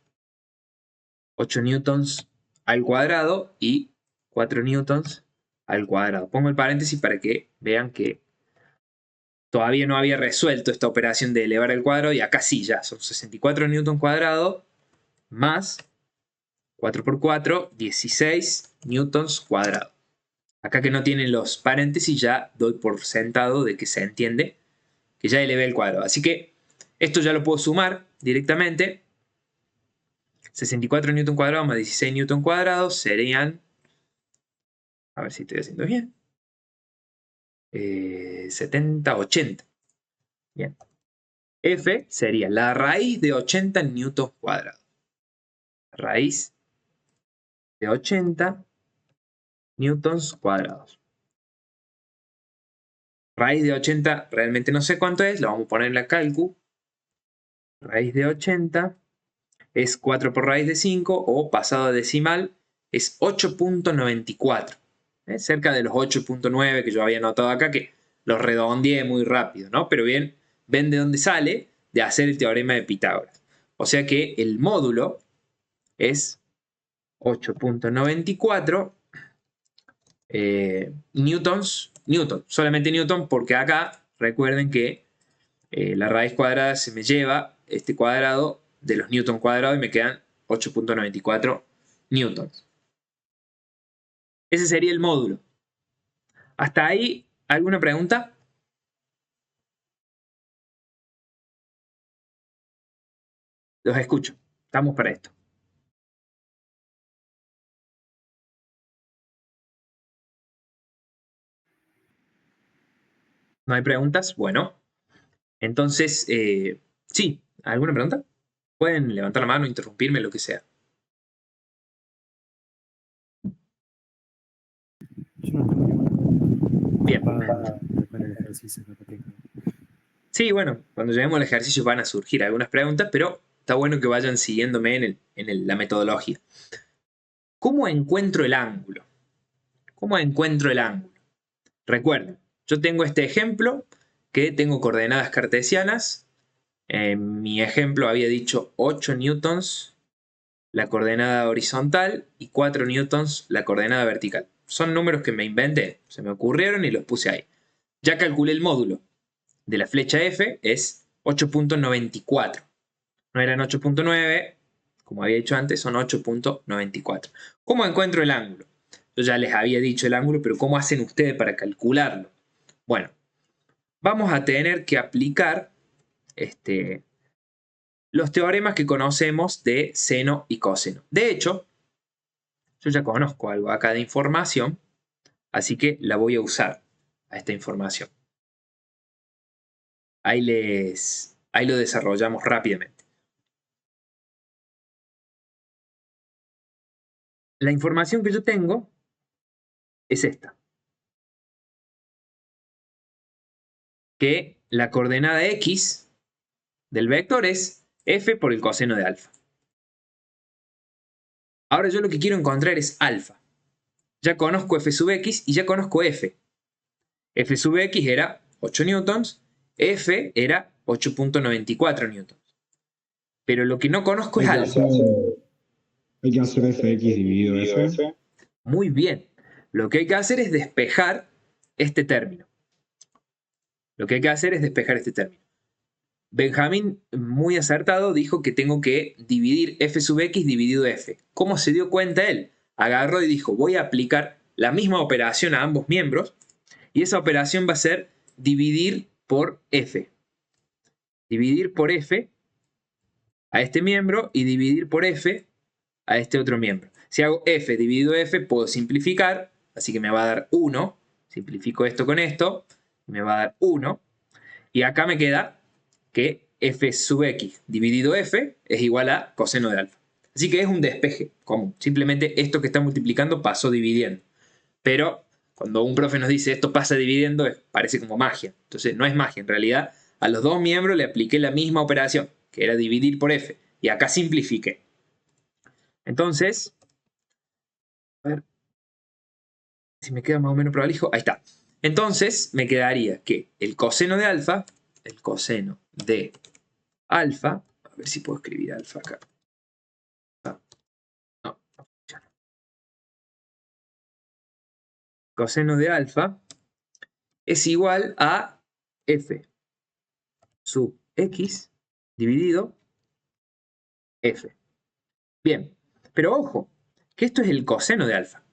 8 newtons al cuadrado y 4 newtons al cuadrado. Pongo el paréntesis para que vean que todavía no había resuelto esta operación de elevar al cuadrado y acá sí ya son 64 newtons cuadrados más 4 por 4, 16 newtons cuadrados. Acá que no tienen los paréntesis ya doy por sentado de que se entiende que ya elevé el cuadrado. Así que esto ya lo puedo sumar directamente. 64 newton cuadrados más 16 newton cuadrados serían, a ver si estoy haciendo bien, 70, 80. Bien. F sería la raíz de 80 newton cuadrados. Raíz de 80 newtons cuadrados. Raíz de 80 realmente no sé cuánto es, lo vamos a poner en la calcu. Raíz de 80 es 4 por raíz de 5 o pasado a decimal es 8.94. Cerca de los 8.9 que yo había notado acá, que los redondeé muy rápido, ¿no? Pero bien, ven de dónde sale, de hacer el teorema de Pitágoras. O sea que el módulo es 8.94 newtons, solamente newton, porque acá recuerden que la raíz cuadrada se me lleva este cuadrado de los newton cuadrados y me quedan 8.94 newtons. Ese sería el módulo. ¿Hasta ahí alguna pregunta? Los escucho. Estamos para esto. ¿No hay preguntas? Bueno, entonces, sí, ¿alguna pregunta? Pueden levantar la mano, interrumpirme, lo que sea. Yo no tengo ninguna. Bien. Para el ejercicio que tengo. Sí, bueno, cuando lleguemos al ejercicio van a surgir algunas preguntas, pero está bueno que vayan siguiéndome en la metodología. ¿Cómo encuentro el ángulo? ¿Cómo encuentro el ángulo? Recuerden, yo tengo este ejemplo que tengo coordenadas cartesianas. En mi ejemplo había dicho 8 newtons la coordenada horizontal y 4 newtons la coordenada vertical. Son números que me inventé, se me ocurrieron y los puse ahí. Ya calculé el módulo de la flecha F, es 8.94. No eran 8.9, como había dicho antes, son 8.94. ¿Cómo encuentro el ángulo? Yo ya les había dicho el ángulo, pero ¿cómo hacen ustedes para calcularlo? Bueno, vamos a tener que aplicar los teoremas que conocemos de seno y coseno. De hecho, yo ya conozco algo acá de información, así que la voy a usar a esta información. Ahí lo desarrollamos rápidamente. La información que yo tengo es esta. Que la coordenada x del vector es f por el coseno de alfa. Ahora yo lo que quiero encontrar es alfa. Ya conozco f sub x y ya conozco f. F sub x era 8 newtons, f era 8.94 newtons. Pero lo que no conozco es alfa. Hay que hacer fx dividido f. Muy bien. Lo que hay que hacer es despejar este término. Benjamín, muy acertado, dijo que tengo que dividir f sub x dividido f. ¿Cómo se dio cuenta él? Agarró y dijo, voy a aplicar la misma operación a ambos miembros y esa operación va a ser dividir por f. Dividir por f a este miembro y dividir por f a este otro miembro. Si hago f dividido f, puedo simplificar, así que me va a dar 1. Simplifico esto con esto, me va a dar 1. Y acá me queda que f sub x dividido f es igual a coseno de alfa. Así que es un despeje común. Simplemente esto que está multiplicando pasó dividiendo. Pero cuando un profe nos dice esto pasa dividiendo, parece como magia. Entonces no es magia. En realidad a los dos miembros le apliqué la misma operación, que era dividir por f. Y acá simplifiqué. Entonces, a ver si me queda más o menos prolijo. Ahí está. Entonces me quedaría que el coseno de alfa, a ver si puedo escribir alfa acá. No funciona. Coseno de alfa es igual a f sub x dividido f. Bien, pero ojo, que esto es el coseno de alfa.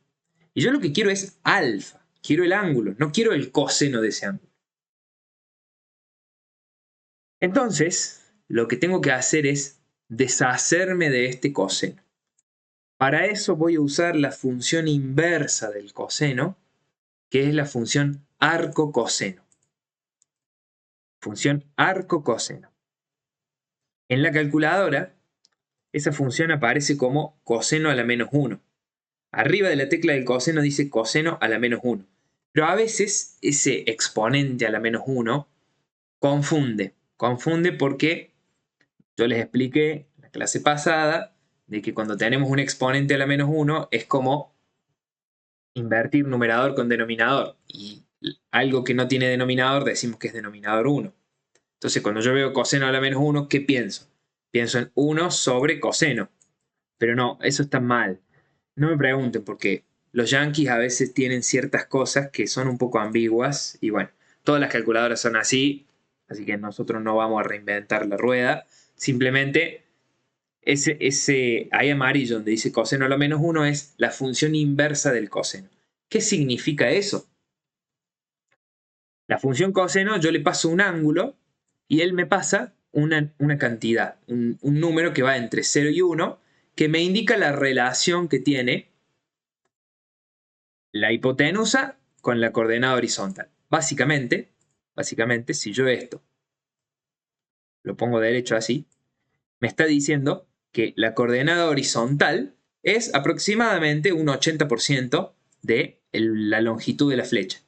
Y yo lo que quiero es alfa. Quiero el ángulo, no quiero el coseno de ese ángulo. Entonces, lo que tengo que hacer es deshacerme de este coseno. Para eso voy a usar la función inversa del coseno, que es la función arco-coseno. Función arco-coseno. En la calculadora, esa función aparece como coseno a la menos 1. Arriba de la tecla del coseno dice coseno a la menos 1. Pero a veces ese exponente a la menos 1 confunde. Confunde porque yo les expliqué en la clase pasada de que cuando tenemos un exponente a la menos 1 es como invertir numerador con denominador. Y algo que no tiene denominador decimos que es denominador 1. Entonces cuando yo veo coseno a la menos 1, ¿qué pienso? Pienso en 1 sobre coseno. Pero no, eso está mal. No me pregunten porque los yankees a veces tienen ciertas cosas que son un poco ambiguas y bueno, todas las calculadoras son así que nosotros no vamos a reinventar la rueda. Simplemente ese ahí amarillo donde dice coseno a la menos 1 es la función inversa del coseno. ¿Qué significa eso? La función coseno yo le paso un ángulo y él me pasa una cantidad, un número que va entre 0 y 1 que me indica la relación que tiene la hipotenusa con la coordenada horizontal. Básicamente, si yo esto lo pongo derecho así, me está diciendo que la coordenada horizontal es aproximadamente un 80% de la longitud de la flecha.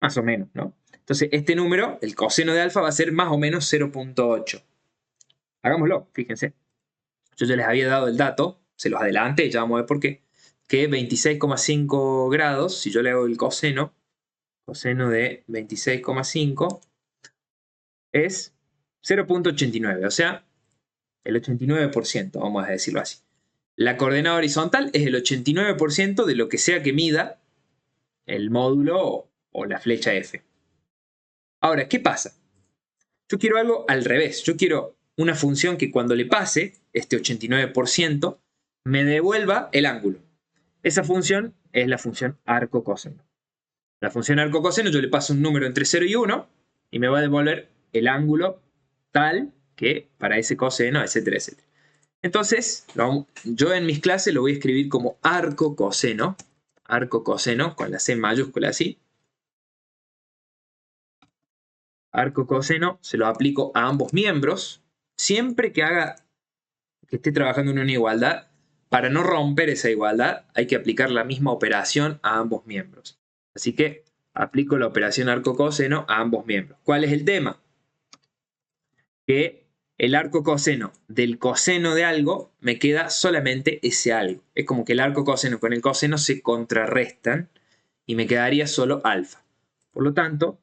Más o menos, ¿no? Entonces, este número, el coseno de alfa, va a ser más o menos 0.8. Hagámoslo, fíjense. Yo ya les había dado el dato, se los adelanté, ya vamos a ver por qué, que 26,5 grados, si yo le hago el coseno de 26,5 es 0.89, o sea, el 89%, vamos a decirlo así. La coordenada horizontal es el 89% de lo que sea que mida el módulo o la flecha F. Ahora, ¿qué pasa? Yo quiero algo al revés. Yo quiero una función que cuando le pase este 89% me devuelva el ángulo. Esa función es la función arco-coseno. La función arco-coseno yo le paso un número entre 0 y 1 y me va a devolver el ángulo tal que para ese coseno, etcétera, etcétera. Entonces, yo en mis clases lo voy a escribir como arco-coseno con la C mayúscula así. Arco-coseno se lo aplico a ambos miembros, siempre que esté trabajando en una igualdad. Para no romper esa igualdad, hay que aplicar la misma operación a ambos miembros. Así que aplico la operación arco-coseno a ambos miembros. ¿Cuál es el tema? Que el arco-coseno del coseno de algo me queda solamente ese algo. Es como que el arco-coseno con el coseno se contrarrestan y me quedaría solo alfa. Por lo tanto,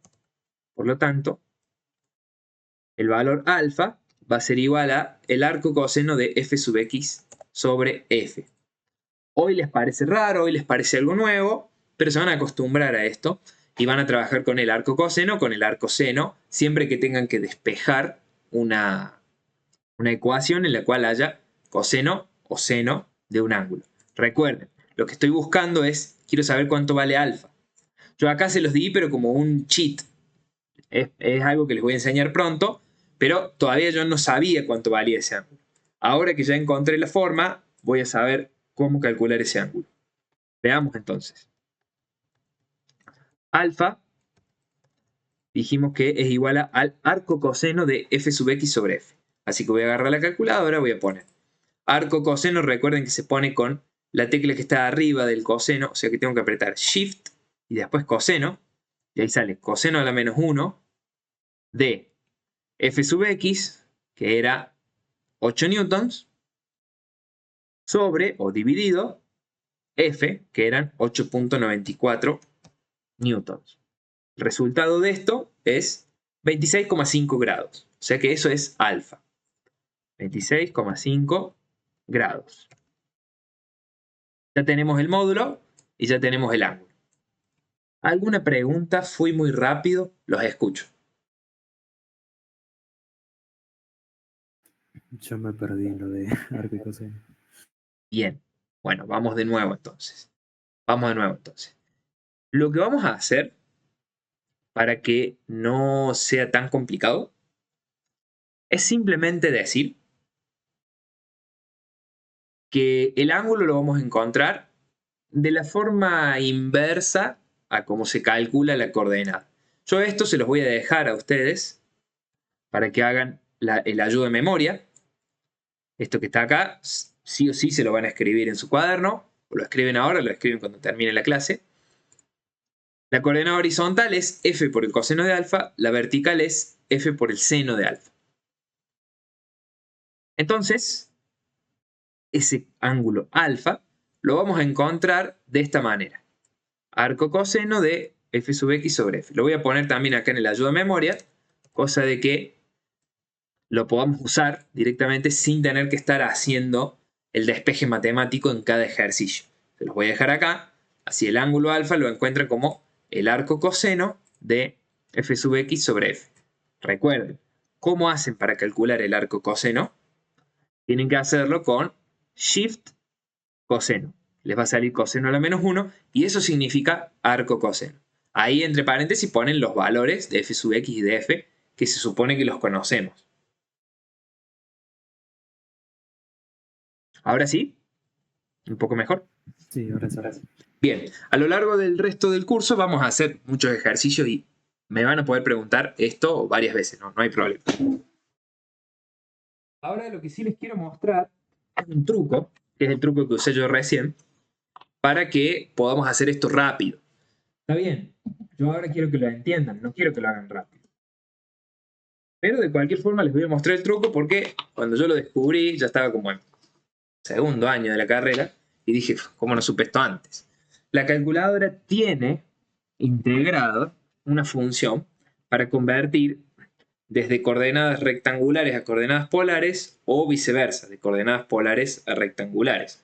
el valor alfa va a ser igual a el arco-coseno de f sub x sobre f. Hoy les parece raro, hoy les parece algo nuevo, pero se van a acostumbrar a esto y van a trabajar con el arco-coseno, con el arco-seno, siempre que tengan que despejar una ecuación en la cual haya coseno o seno de un ángulo. Recuerden, lo que estoy buscando es, quiero saber cuánto vale alfa. Yo acá se los di, pero como un cheat. Es algo que les voy a enseñar pronto, pero todavía yo no sabía cuánto valía ese ángulo. Ahora que ya encontré la forma, voy a saber cómo calcular ese ángulo. Veamos entonces. Alfa dijimos que es igual al arco coseno de f sub x sobre f. Así que voy a agarrar la calculadora, voy a poner arco coseno, recuerden que se pone con la tecla que está arriba del coseno, o sea que tengo que apretar Shift y después coseno, y ahí sale coseno a la menos 1 de f sub x, que era 8 newtons, sobre o dividido f, que eran 8.94 newtons. El resultado de esto es 26,5 grados, o sea que eso es alfa. 26,5 grados. Ya tenemos el módulo y ya tenemos el ángulo. ¿Alguna pregunta? ¿Fui muy rápido? Los escucho. Yo me perdí en lo de arco y coseno. Bien. Bueno, vamos de nuevo entonces. Vamos de nuevo entonces. Lo que vamos a hacer para que no sea tan complicado es simplemente decir que el ángulo lo vamos a encontrar de la forma inversa a cómo se calcula la coordenada. Yo esto se los voy a dejar a ustedes para que hagan el ayuda de memoria. Esto que está acá, sí o sí se lo van a escribir en su cuaderno. Lo escriben ahora, lo escriben cuando termine la clase. La coordenada horizontal es f por el coseno de alfa, la vertical es f por el seno de alfa. Entonces, ese ángulo alfa lo vamos a encontrar de esta manera. Arco coseno de f sub x sobre f. Lo voy a poner también acá en el ayuda de memoria, cosa de que lo podamos usar directamente sin tener que estar haciendo el despeje matemático en cada ejercicio. Se los voy a dejar acá, así el ángulo alfa lo encuentran como el arco coseno de f sub x sobre f. Recuerden, ¿cómo hacen para calcular el arco coseno? Tienen que hacerlo con Shift coseno. Les va a salir coseno a la menos 1 y eso significa arco coseno. Ahí entre paréntesis ponen los valores de f sub x y de f que se supone que los conocemos. ¿Ahora sí? ¿Un poco mejor? Sí, ahora sí. Bien, a lo largo del resto del curso vamos a hacer muchos ejercicios y me van a poder preguntar esto varias veces, no hay problema. Ahora lo que sí les quiero mostrar es un truco, que es el truco que usé yo recién, para que podamos hacer esto rápido. Está bien, yo ahora quiero que lo entiendan, no quiero que lo hagan rápido. Pero de cualquier forma les voy a mostrar el truco porque cuando yo lo descubrí ya estaba como en segundo año de la carrera y dije, ¿cómo no supe esto antes? La calculadora tiene integrado una función para convertir desde coordenadas rectangulares a coordenadas polares o viceversa, de coordenadas polares a rectangulares.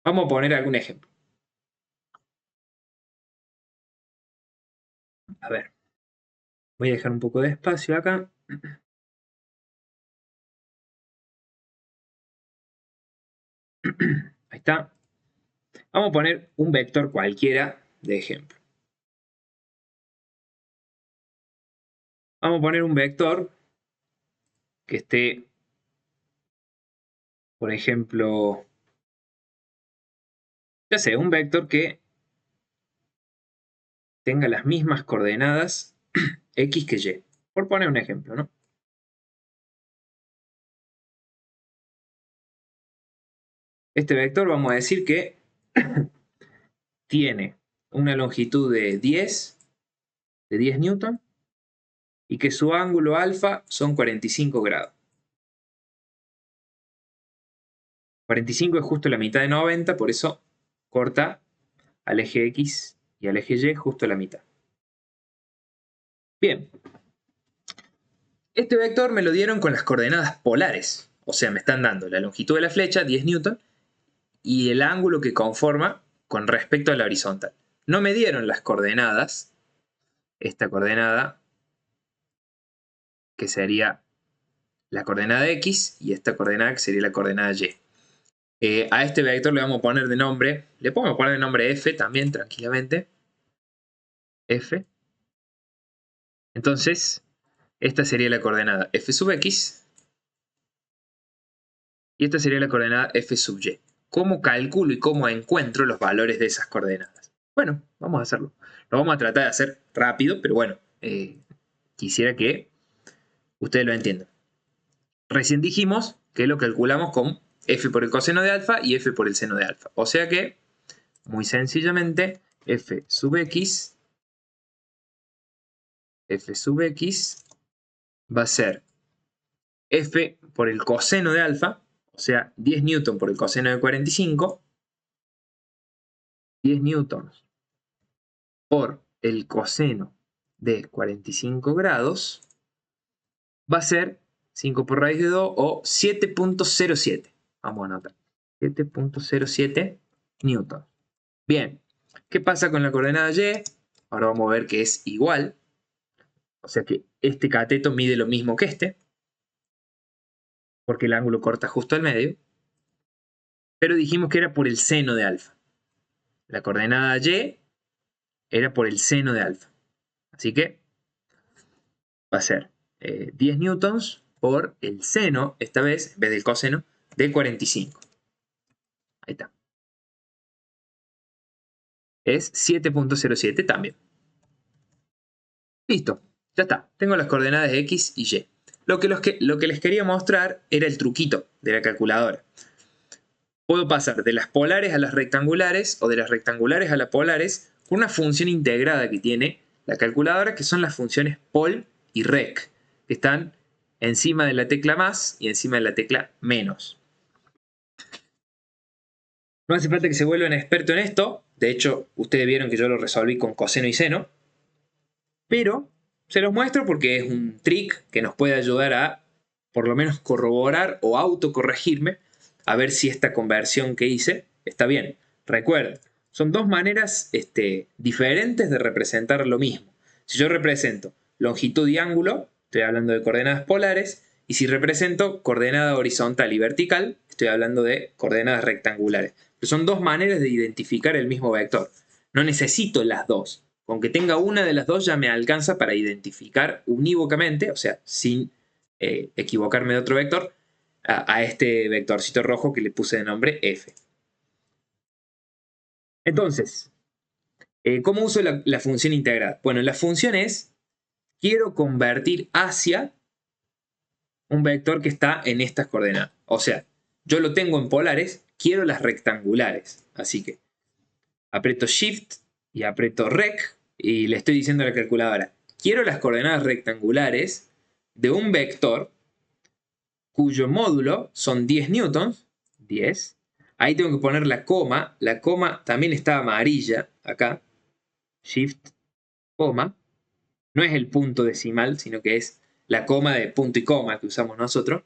Vamos a poner algún ejemplo. A ver, voy a dejar un poco de espacio acá. Ahí está. Vamos a poner un vector cualquiera de ejemplo. Vamos a poner un vector que esté, por ejemplo, ya sé, un vector que tenga las mismas coordenadas x que y. Por poner un ejemplo, ¿no? Este vector vamos a decir que tiene una longitud de 10 newton y que su ángulo alfa son 45 grados. 45 es justo la mitad de 90, por eso corta al eje X y al eje Y justo la mitad. Bien. Este vector me lo dieron con las coordenadas polares. O sea, me están dando la longitud de la flecha, 10 newton, y el ángulo que conforma con respecto a la horizontal. No me dieron las coordenadas. Esta coordenada, que sería la coordenada X, y esta coordenada que sería la coordenada Y. A este vector le vamos a poner de nombre, le podemos poner de nombre F también, tranquilamente. F. Entonces, esta sería la coordenada f sub x. Y esta sería la coordenada f sub y. ¿Cómo calculo y cómo encuentro los valores de esas coordenadas? Bueno, vamos a hacerlo. Lo vamos a tratar de hacer rápido, pero bueno, quisiera que ustedes lo entiendan. Recién dijimos que lo calculamos con f por el coseno de alfa y f por el seno de alfa. O sea que, muy sencillamente, f sub x va a ser f por el coseno de alfa, o sea, 10 newton por el coseno de 45, 10 newtons por el coseno de 45 grados, va a ser 5 por raíz de 2 o 7.07. Vamos a anotar. 7.07 newtons. Bien, ¿qué pasa con la coordenada y? Ahora vamos a ver que es igual. O sea que este cateto mide lo mismo que este, porque el ángulo corta justo al medio. Pero dijimos que era por el seno de alfa. La coordenada y era por el seno de alfa. Así que va a ser 10 newtons por el seno, esta vez, en vez del coseno, de 45. Ahí está. Es 7.07 también. Listo, ya está. Tengo las coordenadas de X y Y. Lo que les quería mostrar era el truquito de la calculadora. Puedo pasar de las polares a las rectangulares o de las rectangulares a las polares con una función integrada que tiene la calculadora, que son las funciones pol y rec, que están encima de la tecla más y encima de la tecla menos. No hace falta que se vuelvan expertos en esto. De hecho, ustedes vieron que yo lo resolví con coseno y seno. Pero se los muestro porque es un trick que nos puede ayudar a, por lo menos, corroborar o autocorregirme a ver si esta conversión que hice está bien. Recuerden, son dos maneras diferentes de representar lo mismo. Si yo represento longitud y ángulo, estoy hablando de coordenadas polares. Y si represento coordenada horizontal y vertical, estoy hablando de coordenadas rectangulares. Pero son dos maneras de identificar el mismo vector. No necesito las dos. Con que tenga una de las dos ya me alcanza para identificar unívocamente, o sea, sin equivocarme de otro vector, a este vectorcito rojo que le puse de nombre f. Entonces, ¿cómo uso la función integrada? Bueno, la función es, quiero convertir hacia un vector que está en estas coordenadas. O sea, yo lo tengo en polares, quiero las rectangulares. Así que aprieto Shift y aprieto Rec y le estoy diciendo a la calculadora, quiero las coordenadas rectangulares de un vector cuyo módulo son 10 newtons, 10. Ahí tengo que poner la coma también está amarilla acá, Shift, coma. No es el punto decimal, sino que es la coma de punto y coma que usamos nosotros.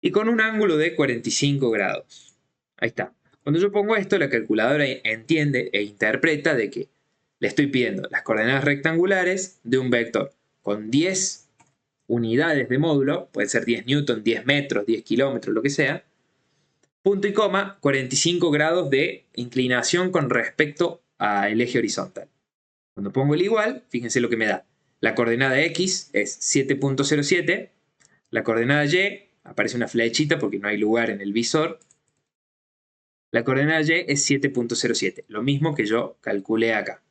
Y con un ángulo de 45 grados. Ahí está. Cuando yo pongo esto, la calculadora entiende e interpreta de que le estoy pidiendo las coordenadas rectangulares de un vector con 10 unidades de módulo, puede ser 10 newton, 10 metros, 10 kilómetros, lo que sea, punto y coma, 45 grados de inclinación con respecto al eje horizontal. Cuando pongo el igual, fíjense lo que me da. La coordenada X es 7.07, la coordenada Y, aparece una flechita porque no hay lugar en el visor, la coordenada Y es 7.07, lo mismo que yo calculé acá.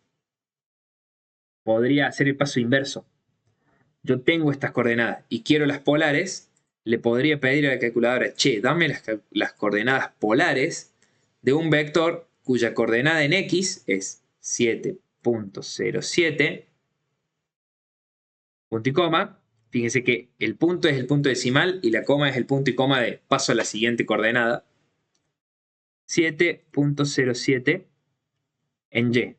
Podría hacer el paso inverso. Yo tengo estas coordenadas y quiero las polares, le podría pedir a la calculadora, che, dame las coordenadas polares de un vector cuya coordenada en X es 7.07, punto y coma. Fíjense que el punto es el punto decimal y la coma es el punto y coma de paso a la siguiente coordenada. 7.07 en Y.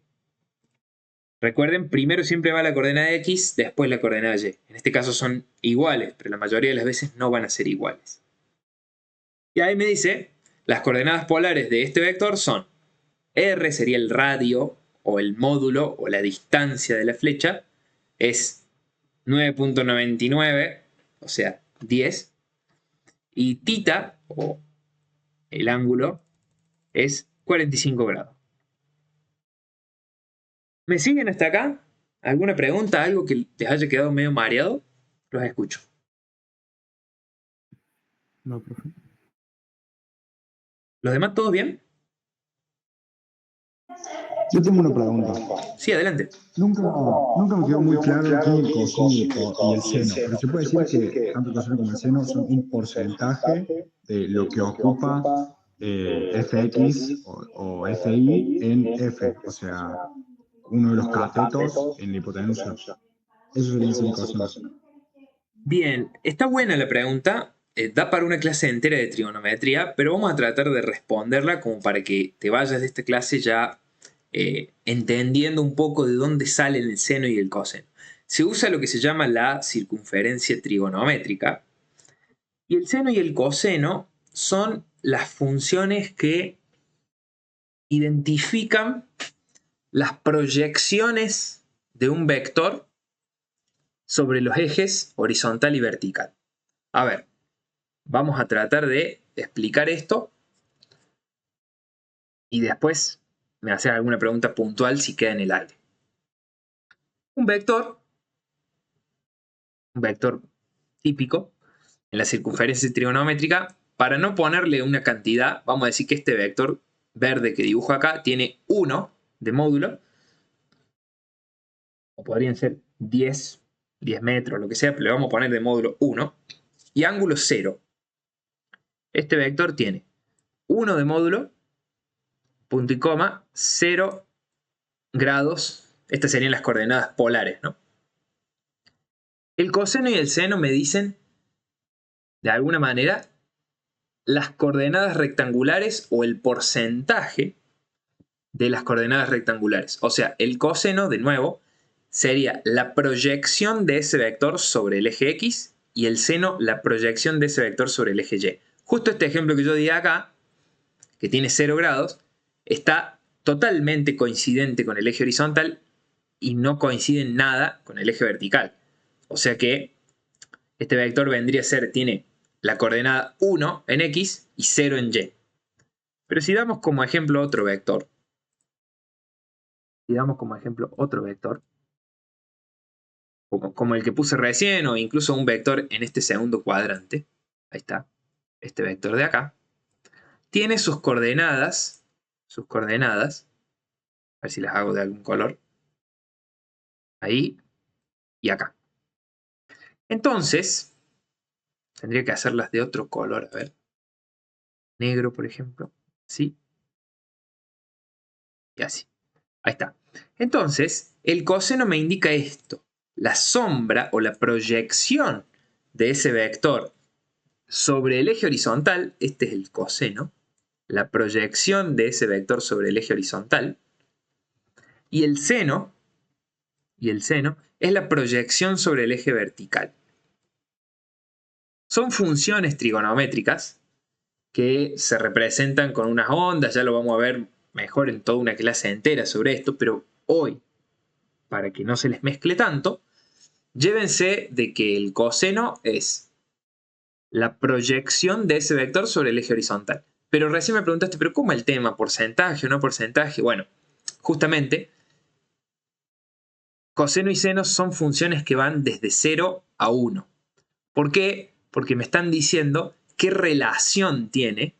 Recuerden, primero siempre va la coordenada X, después la coordenada Y. En este caso son iguales, pero la mayoría de las veces no van a ser iguales. Y ahí me dice, las coordenadas polares de este vector son R sería el radio o el módulo o la distancia de la flecha, es 9.99, o sea, 10. Y θ, o el ángulo, es 45 grados. ¿Me siguen hasta acá? ¿Alguna pregunta? ¿Algo que les haya quedado medio mareado? Los escucho. No, profe. ¿Los demás todos bien? Yo tengo una pregunta. Sí, adelante. Nunca me quedó muy claro aquí el coseno y el seno, pero se puede decir que tanto el coseno como el seno son un porcentaje de lo que ocupa fx o fi en f, o sea, uno de los catetos en la hipotenusa. Eso sería el coseno. Bien, está buena la pregunta. Da para una clase entera de trigonometría, pero vamos a tratar de responderla como para que te vayas de esta clase ya entendiendo un poco de dónde salen el seno y el coseno. Se usa lo que se llama la circunferencia trigonométrica, y el seno y el coseno son las funciones que identifican las proyecciones de un vector sobre los ejes horizontal y vertical. A ver, vamos a tratar de explicar esto y después me haces alguna pregunta puntual si queda en el aire. Un vector típico en la circunferencia trigonométrica, para no ponerle una cantidad, vamos a decir que este vector verde que dibujo acá tiene 1 de módulo, o podrían ser 10 metros, lo que sea, pero le vamos a poner de módulo 1, y ángulo 0. Este vector tiene 1 de módulo, punto y coma, 0 grados. Estas serían las coordenadas polares, ¿no? El coseno y el seno me dicen, de alguna manera, las coordenadas rectangulares o el porcentaje de las coordenadas rectangulares. O sea, el coseno, de nuevo, sería la proyección de ese vector sobre el eje X y el seno la proyección de ese vector sobre el eje Y. Justo este ejemplo que yo di acá, que tiene 0 grados, está totalmente coincidente con el eje horizontal y no coincide en nada con el eje vertical. O sea que este vector vendría a ser, tiene la coordenada 1 en X y 0 en Y. Pero si damos como ejemplo otro vector, como el que puse recién, o incluso un vector en este segundo cuadrante, ahí está, este vector de acá, tiene sus coordenadas, a ver si las hago de algún color, ahí y acá. Entonces, tendría que hacerlas de otro color, a ver, negro por ejemplo, ¿sí? Y así, ahí está. Entonces, el coseno me indica esto, la sombra o la proyección de ese vector sobre el eje horizontal, este es el coseno, la proyección de ese vector sobre el eje horizontal, y el seno es la proyección sobre el eje vertical. Son funciones trigonométricas que se representan con unas ondas, ya lo vamos a ver mejor en toda una clase entera sobre esto, pero hoy, para que no se les mezcle tanto, llévense de que el coseno es la proyección de ese vector sobre el eje horizontal. Pero recién me preguntaste, ¿pero cómo el tema? ¿Porcentaje o no porcentaje? Bueno, justamente, coseno y seno son funciones que van desde 0 a 1. ¿Por qué? Porque me están diciendo qué relación tiene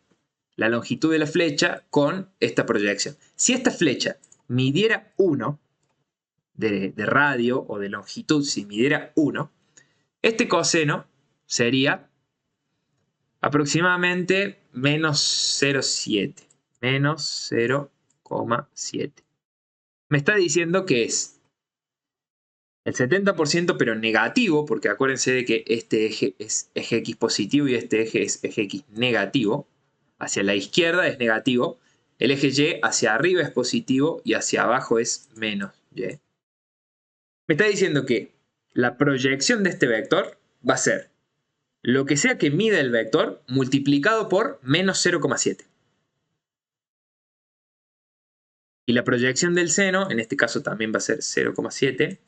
la longitud de la flecha con esta proyección. Si esta flecha midiera 1 de radio o de longitud, si midiera 1, este coseno sería aproximadamente menos 0,7. Menos 0,7. Me está diciendo que es el 70%, pero negativo, porque acuérdense de que este eje es eje X positivo y este eje es eje X negativo. Hacia la izquierda es negativo, el eje Y hacia arriba es positivo y hacia abajo es menos Y. Me está diciendo que la proyección de este vector va a ser lo que sea que mida el vector multiplicado por menos 0,7. Y la proyección del seno, en este caso también va a ser 0,7.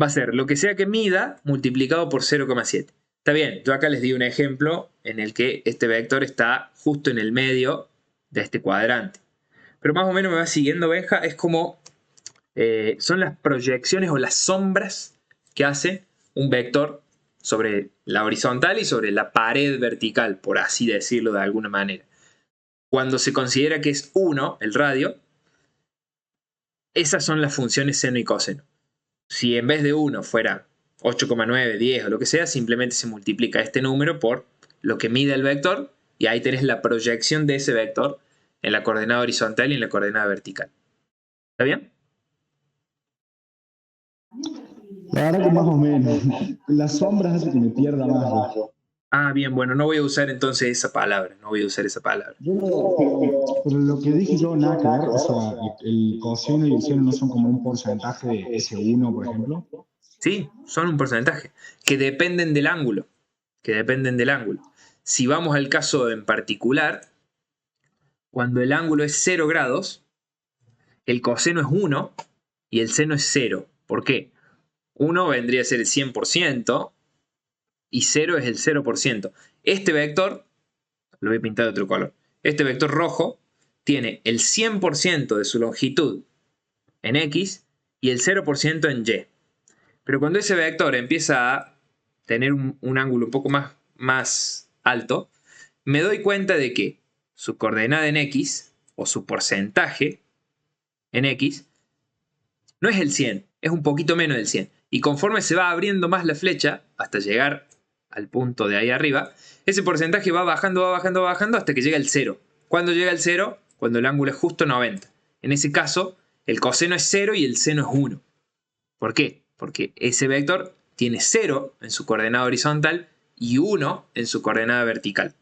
Va a ser lo que sea que mida multiplicado por 0,7. Está bien, yo acá les di un ejemplo en el que este vector está justo en el medio de este cuadrante. Pero más o menos me va siguiendo, Benja, es como son las proyecciones o las sombras que hace un vector sobre la horizontal y sobre la pared vertical, por así decirlo de alguna manera. cuando se considera que es 1 el radio, esas son las funciones seno y coseno. Si en vez de 1 fuera 8,9, 10 o lo que sea, simplemente se multiplica este número por lo que mide el vector y ahí tenés la proyección de ese vector en la coordenada horizontal y en la coordenada vertical. ¿Está bien? La verdad que más o menos. Las sombras hacen que me pierda más yo. Ah, bien, bueno, no voy a usar entonces esa palabra. No voy a usar esa palabra. Pero lo que dije yo, nada que ver, o sea, el coseno y el seno no son como un porcentaje de S1, por ejemplo. Sí, son un porcentaje que dependen del ángulo. Si vamos al caso en particular, cuando el ángulo es 0 grados, el coseno es 1 y el seno es 0. ¿Por qué? 1 vendría a ser el 100% y 0 es el 0%. Este vector, lo voy a pintar de otro color, este vector rojo tiene el 100% de su longitud en X y el 0% en Y. Pero cuando ese vector empieza a tener un ángulo un poco más alto, me doy cuenta de que su coordenada en X, o su porcentaje en X, no es el 100, es un poquito menos del 100. Y conforme se va abriendo más la flecha, hasta llegar al punto de ahí arriba, ese porcentaje va bajando hasta que llega al 0. ¿Cuándo llega al 0? Cuando el ángulo es justo 90. En ese caso, el coseno es 0 y el seno es 1. ¿Por qué? Porque ese vector tiene 0 en su coordenada horizontal y 1 en su coordenada vertical.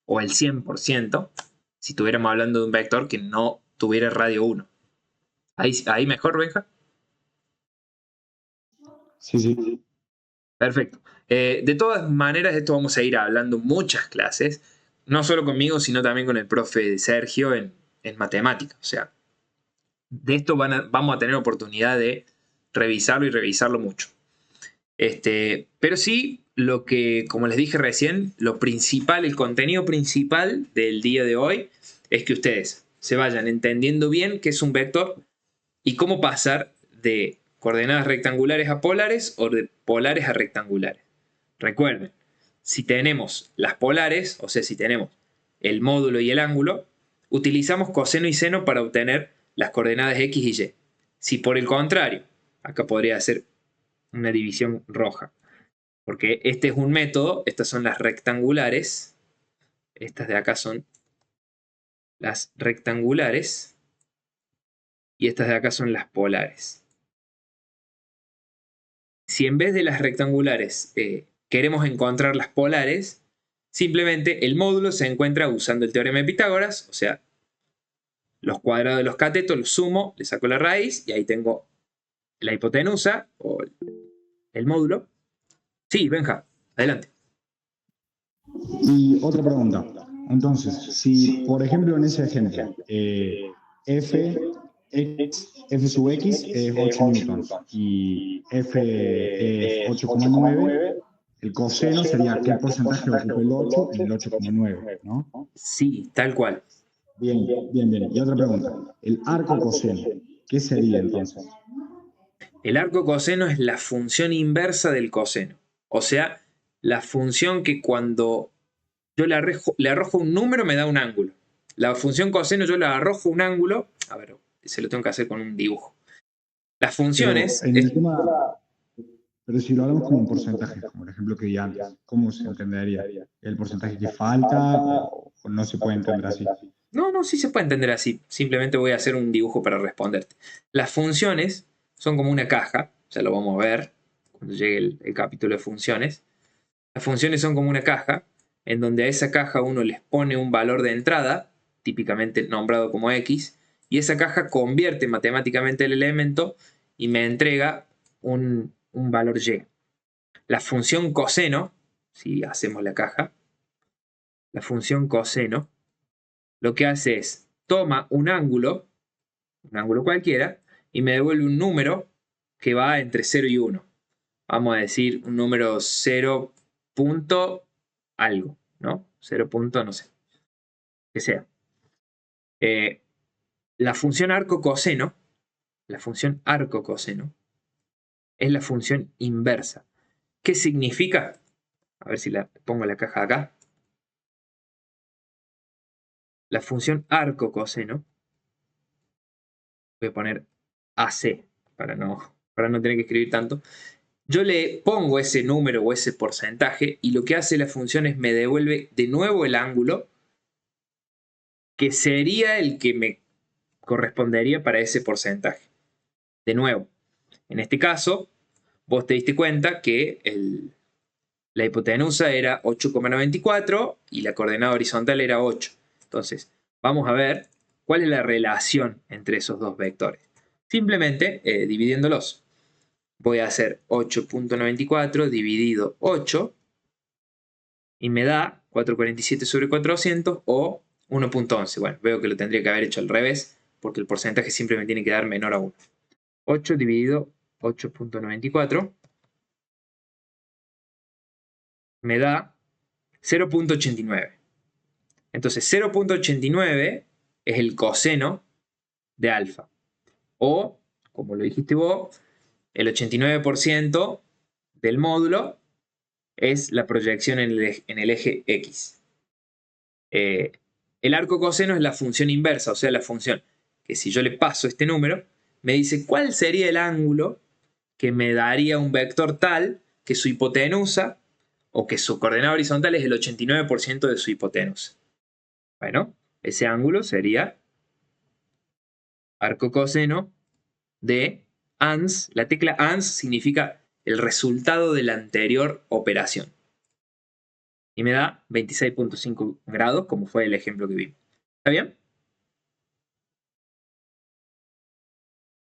O el 100%, si estuviéramos hablando de un vector que no tuviera radio 1. ¿Ahí mejor, Benja? Sí. Perfecto. De todas maneras, de esto vamos a ir hablando muchas clases, no solo conmigo, sino también con el profe Sergio en matemáticas. O sea, de esto vamos a tener oportunidad de revisarlo y revisarlo mucho. Pero sí, lo que, como les dije recién, lo principal, el contenido principal del día de hoy es que ustedes se vayan entendiendo bien qué es un vector y cómo pasar de coordenadas rectangulares a polares o de polares a rectangulares. Recuerden, si tenemos las polares, o sea, si tenemos el módulo y el ángulo, utilizamos coseno y seno para obtener las coordenadas X y Y. Si por el contrario, acá podría ser una división roja, porque este es un método, estas son las rectangulares, estas de acá son las rectangulares y estas de acá son las polares. Si en vez de las rectangulares queremos encontrar las polares, simplemente el módulo se encuentra usando el teorema de Pitágoras, o sea, los cuadrados de los catetos los sumo, le saco la raíz y ahí tengo la hipotenusa o el módulo. Sí, Benja, adelante. Y otra pregunta. Entonces, si por ejemplo en ese ejemplo, F sub X es 8 newtons y F es 8,9, el coseno sería qué porcentaje ocupa el 8 en el 8,9, ¿no? Sí, tal cual. Bien. Y otra pregunta. El arco coseno, ¿qué sería entonces? El arco coseno es la función inversa del coseno. O sea, la función que cuando yo le arrojo un número me da un ángulo. La función coseno yo le arrojo un ángulo. A ver, se lo tengo que hacer con un dibujo. Las funciones... Pero si lo hablamos como un porcentaje, como el ejemplo que di antes, ¿cómo se entendería? ¿El porcentaje que falta o no se puede entender así? No, sí se puede entender así. Simplemente voy a hacer un dibujo para responderte. Las funciones son como una caja, ya lo vamos a ver cuando llegue el capítulo de funciones. Las funciones son como una caja, en donde a esa caja uno les pone un valor de entrada, típicamente nombrado como X, y esa caja convierte matemáticamente el elemento y me entrega un valor Y. La función coseno, si hacemos la caja, la función coseno, lo que hace es, toma un ángulo cualquiera, y me devuelve un número que va entre 0 y 1. Vamos a decir un número 0 punto algo, ¿no? 0 punto no sé, que sea. La función arco coseno es la función inversa. ¿Qué significa? A ver si pongo la caja acá. la función arco coseno. Voy a poner AC para no tener que escribir tanto. Yo le pongo ese número o ese porcentaje y lo que hace la función es me devuelve de nuevo el ángulo que sería el que me correspondería para ese porcentaje. De nuevo, en este caso, vos te diste cuenta que la hipotenusa era 8,94 y la coordenada horizontal era 8. Entonces, vamos a ver cuál es la relación entre esos dos vectores. Simplemente dividiéndolos. Voy a hacer 8.94 dividido 8 y me da 447 sobre 400 o 1.11. Bueno, veo que lo tendría que haber hecho al revés porque el porcentaje siempre me tiene que dar menor a 1. 8 dividido 8.94 me da 0.89. Entonces 0.89 es el coseno de alfa. O, como lo dijiste vos, el 89% del módulo es la proyección en el eje X. El arco coseno es la función inversa, o sea, la función que si yo le paso este número, me dice cuál sería el ángulo que me daría un vector tal que su hipotenusa o que su coordenada horizontal es el 89% de su hipotenusa. Bueno, ese ángulo sería arco coseno de ANS. La tecla ANS significa el resultado de la anterior operación. Y me da 26.5 grados, como fue el ejemplo que vimos. ¿Está bien?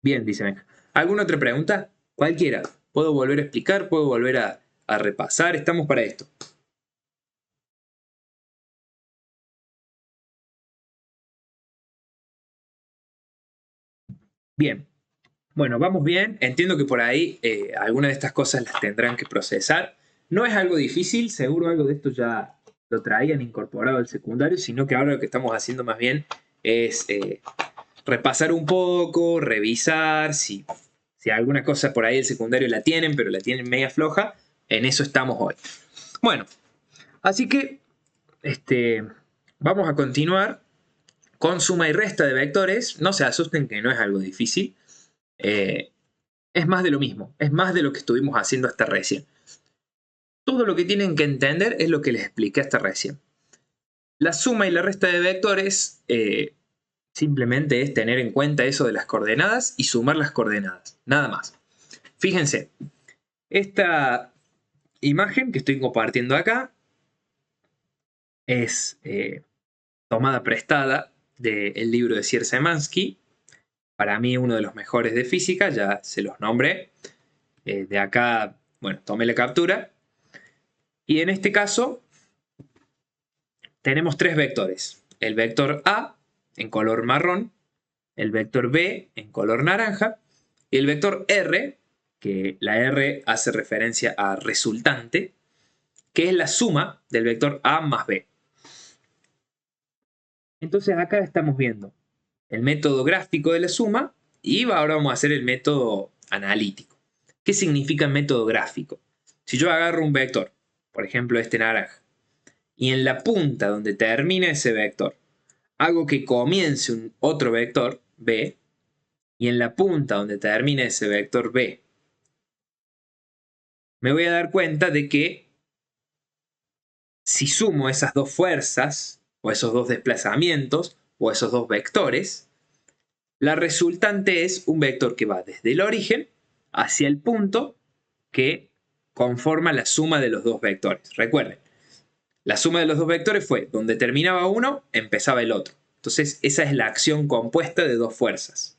Bien, dice Benja. ¿Alguna otra pregunta? Cualquiera. Puedo volver a explicar, puedo volver a repasar. Estamos para esto. Bien. Bueno, vamos bien. Entiendo que por ahí algunas de estas cosas las tendrán que procesar. No es algo difícil, seguro algo de esto ya lo traían incorporado al secundario, sino que ahora lo que estamos haciendo más bien es repasar un poco, revisar, si alguna cosa por ahí del secundario la tienen, pero la tienen media floja, en eso estamos hoy. Bueno, así que vamos a continuar con suma y resta de vectores. No se asusten que no es algo difícil. Es más de lo mismo, es más de lo que estuvimos haciendo hasta recién. Todo lo que tienen que entender es lo que les expliqué hasta recién. La suma y la resta de vectores simplemente es tener en cuenta eso de las coordenadas y sumar las coordenadas, nada más. Fíjense, esta imagen que estoy compartiendo acá es tomada prestada del libro de Sierra-Szymanski. Para mí uno de los mejores de física, ya se los nombré. De acá, bueno, tomé la captura. Y en este caso tenemos tres vectores. El vector A en color marrón, el vector B en color naranja y el vector R, que la R hace referencia a resultante, que es la suma del vector A más B. Entonces acá estamos viendo el método gráfico de la suma y ahora vamos a hacer el método analítico. ¿Qué significa método gráfico? Si yo agarro un vector, por ejemplo este naranja, y en la punta donde termina ese vector hago que comience un otro vector, B, y en la punta donde termina ese vector B, me voy a dar cuenta de que si sumo esas dos fuerzas, o esos dos desplazamientos, o esos dos vectores, la resultante es un vector que va desde el origen hacia el punto que conforma la suma de los dos vectores. Recuerden, la suma de los dos vectores fue donde terminaba uno, empezaba el otro. Entonces, esa es la acción compuesta de dos fuerzas.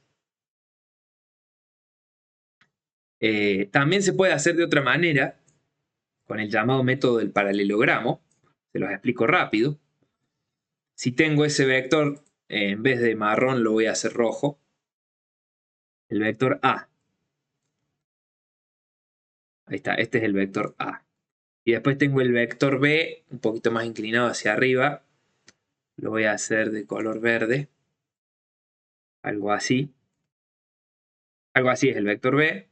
También se puede hacer de otra manera, con el llamado método del paralelogramo. Se los explico rápido. Si tengo ese vector, en vez de marrón lo voy a hacer rojo. El vector A. Ahí está, este es el vector A. Y después tengo el vector B, un poquito más inclinado hacia arriba. Lo voy a hacer de color verde. Algo así. Algo así es el vector B.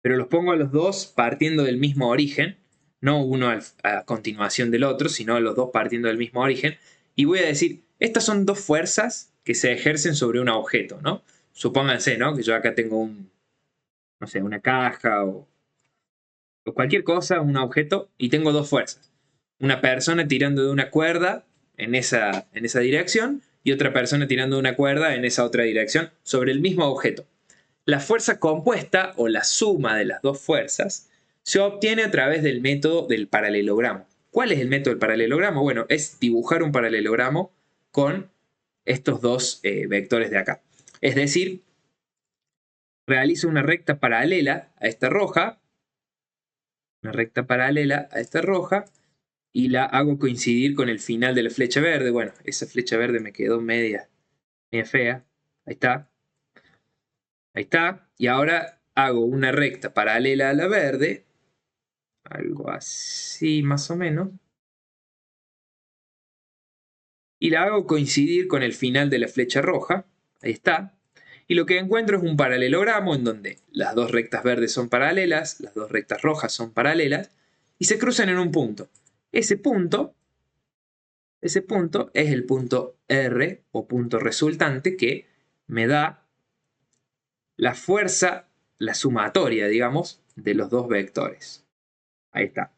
Pero los pongo a los dos partiendo del mismo origen. No uno a continuación del otro, sino a los dos partiendo del mismo origen. y voy a decir, estas son dos fuerzas que se ejercen sobre un objeto, ¿no? Supónganse, ¿no? Que yo acá tengo no sé, una caja o cualquier cosa, un objeto, y tengo dos fuerzas. Una persona tirando de una cuerda en esa dirección y otra persona tirando de una cuerda en esa otra dirección sobre el mismo objeto. La fuerza compuesta o la suma de las dos fuerzas se obtiene a través del método del paralelogramo. ¿Cuál es el método del paralelogramo? Bueno, es dibujar un paralelogramo con estos dos vectores de acá. Es decir, realizo una recta paralela a esta roja, y la hago coincidir con el final de la flecha verde. Bueno, esa flecha verde me quedó media fea. Ahí está. Ahí está. Y ahora hago una recta paralela a la verde. Algo así más o menos. Y la hago coincidir con el final de la flecha roja. Ahí está. Y lo que encuentro es un paralelogramo en donde las dos rectas verdes son paralelas, las dos rectas rojas son paralelas y se cruzan en un punto. Ese punto es el punto R o punto resultante que me da la fuerza, la sumatoria, digamos, de los dos vectores. Ahí está.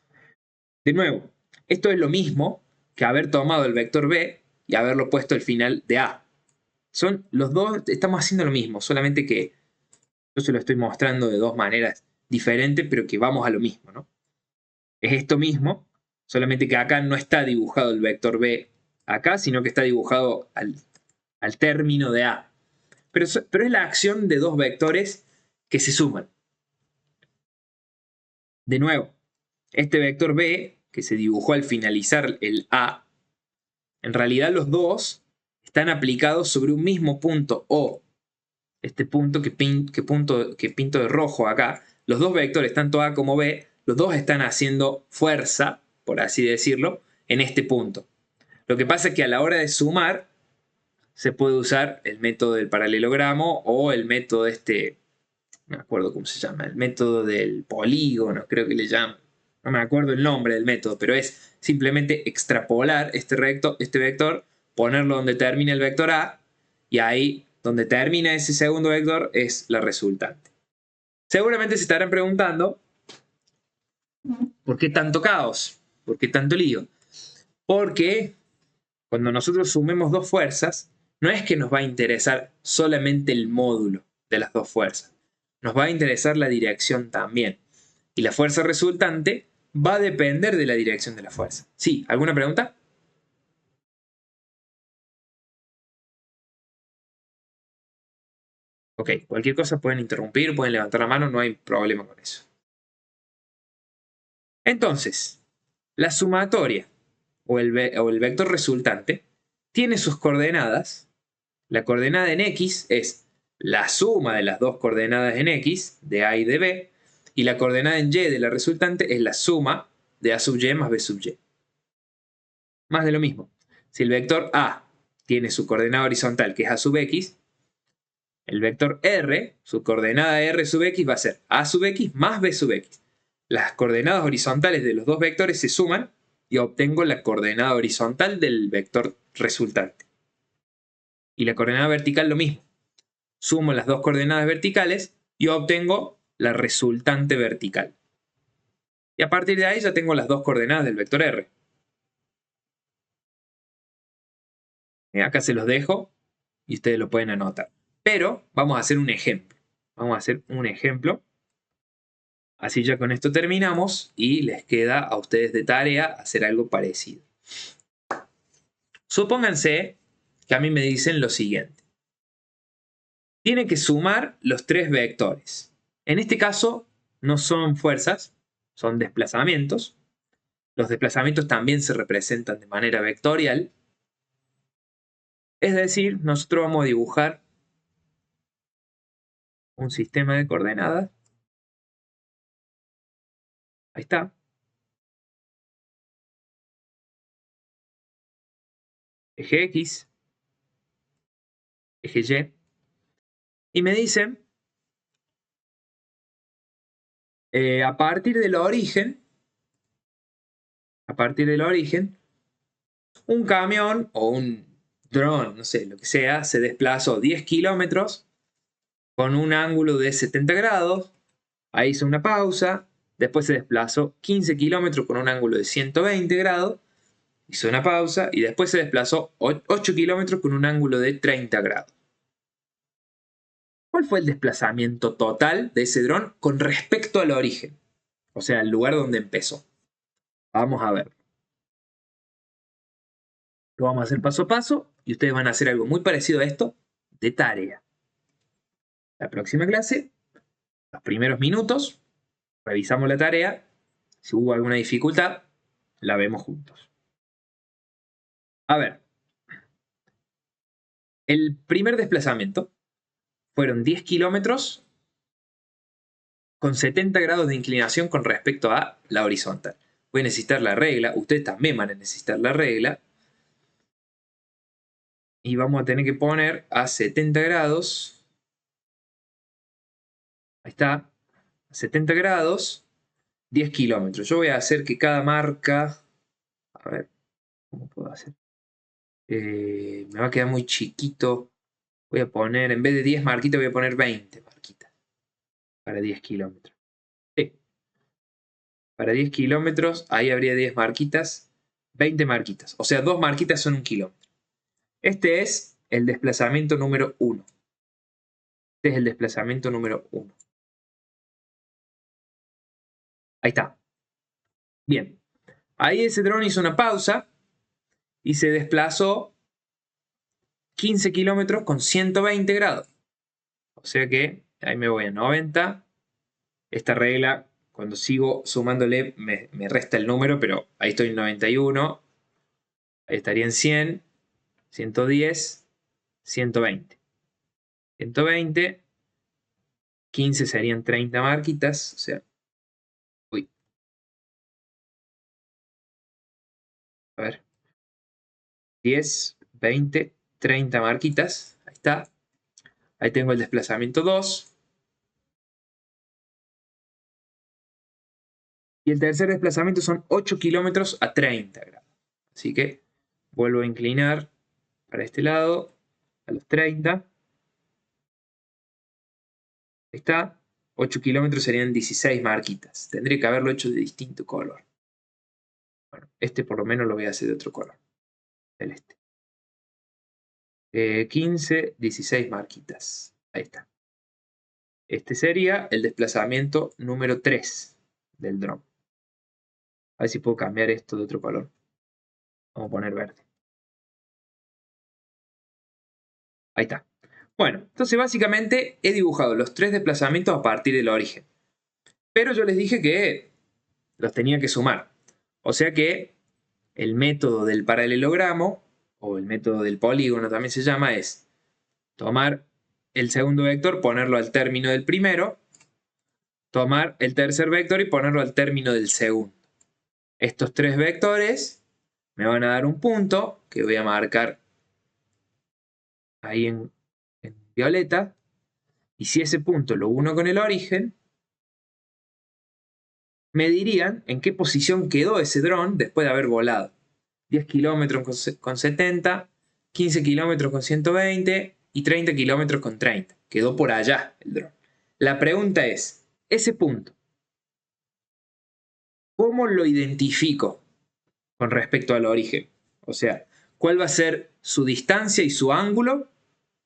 De nuevo, esto es lo mismo que haber tomado el vector B y haberlo puesto al final de A. Son los dos, estamos haciendo lo mismo, solamente que yo se lo estoy mostrando de dos maneras diferentes, pero que vamos a lo mismo, ¿no? Es esto mismo, solamente que acá no está dibujado el vector B acá, sino que está dibujado al término de A. Pero es la acción de dos vectores que se suman. De nuevo, este vector B, que se dibujó al finalizar el A, en realidad los dos están aplicados sobre un mismo punto O. Este punto que pinto de rojo acá, los dos vectores, tanto A como B, los dos están haciendo fuerza, por así decirlo, en este punto. Lo que pasa es que a la hora de sumar, se puede usar el método del paralelogramo o el método no me acuerdo cómo se llama, el método del polígono, creo que le llaman. No me acuerdo el nombre del método, pero es simplemente extrapolar este vector, ponerlo donde termina el vector A, y ahí donde termina ese segundo vector es la resultante. Seguramente se estarán preguntando, ¿por qué tanto caos? ¿Por qué tanto lío? Porque cuando nosotros sumemos dos fuerzas, no es que nos va a interesar solamente el módulo de las dos fuerzas. Nos va a interesar la dirección también. Y la fuerza resultante va a depender de la dirección de la fuerza. ¿Sí? ¿Alguna pregunta? Ok, cualquier cosa pueden interrumpir, pueden levantar la mano, no hay problema con eso. Entonces, la sumatoria o el vector resultante tiene sus coordenadas. La coordenada en X es la suma de las dos coordenadas en X, de A y de B, y la coordenada en Y de la resultante es la suma de A sub Y más B sub Y. Más de lo mismo. Si el vector A tiene su coordenada horizontal, que es A sub X, el vector R, su coordenada R sub X va a ser A sub X más B sub X. Las coordenadas horizontales de los dos vectores se suman y obtengo la coordenada horizontal del vector resultante. Y la coordenada vertical lo mismo. Sumo las dos coordenadas verticales y obtengo la resultante vertical. Y a partir de ahí ya tengo las dos coordenadas del vector R. Acá se los dejo y ustedes lo pueden anotar. Pero vamos a hacer un ejemplo. Vamos a hacer un ejemplo. Así ya con esto terminamos y les queda a ustedes de tarea hacer algo parecido. Supónganse que a mí me dicen lo siguiente. Tiene que sumar los tres vectores. En este caso no son fuerzas, son desplazamientos. Los desplazamientos también se representan de manera vectorial. Es decir, nosotros vamos a dibujar un sistema de coordenadas. Ahí está. Eje X, eje Y. Y me dicen, a partir del origen, Un camión o un dron, no sé, lo que sea, se desplazó 10 kilómetros con un ángulo de 70 grados. Ahí hizo una pausa. Después se desplazó 15 kilómetros con un ángulo de 120 grados. Hizo una pausa. Y después se desplazó 8 kilómetros con un ángulo de 30 grados. ¿Cuál fue el desplazamiento total de ese dron con respecto al origen? O sea, el lugar donde empezó. Vamos a ver. Lo vamos a hacer paso a paso y ustedes van a hacer algo muy parecido a esto de tarea. La próxima clase, los primeros minutos, revisamos la tarea. Si hubo alguna dificultad, la vemos juntos. A ver. El primer desplazamiento fueron 10 kilómetros con 70 grados de inclinación con respecto a la horizontal. Voy a necesitar la regla. Ustedes también van a necesitar la regla. Y vamos a tener que poner a 70 grados. Ahí está. A 70 grados, 10 kilómetros. Yo voy a hacer que cada marca... A ver, ¿cómo puedo hacer? Me va a quedar muy chiquito. Voy a poner, en vez de 10 marquitas, voy a poner 20 marquitas. Para 10 kilómetros. Sí. Para 10 kilómetros, ahí habría 10 marquitas. 20 marquitas. O sea, 2 marquitas son 1 kilómetro. Este es el desplazamiento número 1. Este es el desplazamiento número 1. Ahí está. Bien. Ahí ese dron hizo una pausa y se desplazó 15 kilómetros con 120 grados. O sea que ahí me voy a 90. Esta regla, cuando sigo sumándole, me resta el número, pero ahí estoy en 91. Ahí estaría en 100, 110, 120. 120, 15 serían 30 marquitas, o sea, uy. A ver. 10, 20, 30 marquitas. Ahí está. Ahí tengo el desplazamiento 2. Y el tercer desplazamiento son 8 kilómetros a 30 grados. Así que vuelvo a inclinar para este lado, a los 30. Ahí está. 8 kilómetros serían 16 marquitas. Tendría que haberlo hecho de distinto color. Bueno, este por lo menos lo voy a hacer de otro color. Celeste. 15, 16 marquitas. Ahí está. Este sería el desplazamiento número 3 del dron. A ver si puedo cambiar esto de otro color. Vamos a poner verde. Ahí está. Bueno, entonces básicamente he dibujado los 3 desplazamientos a partir del origen. Pero yo les dije que los tenía que sumar. O sea que el método del paralelogramo, o el método del polígono también se llama, es tomar el segundo vector, ponerlo al término del primero, tomar el tercer vector y ponerlo al término del segundo. Estos 3 vectores me van a dar un punto que voy a marcar ahí en violeta. Y si ese punto lo uno con el origen, me dirían en qué posición quedó ese dron después de haber volado. 10 kilómetros con 70, 15 kilómetros con 120 y 30 kilómetros con 30. Quedó por allá el dron. La pregunta es, ese punto, ¿cómo lo identifico con respecto al origen? O sea, ¿cuál va a ser su distancia y su ángulo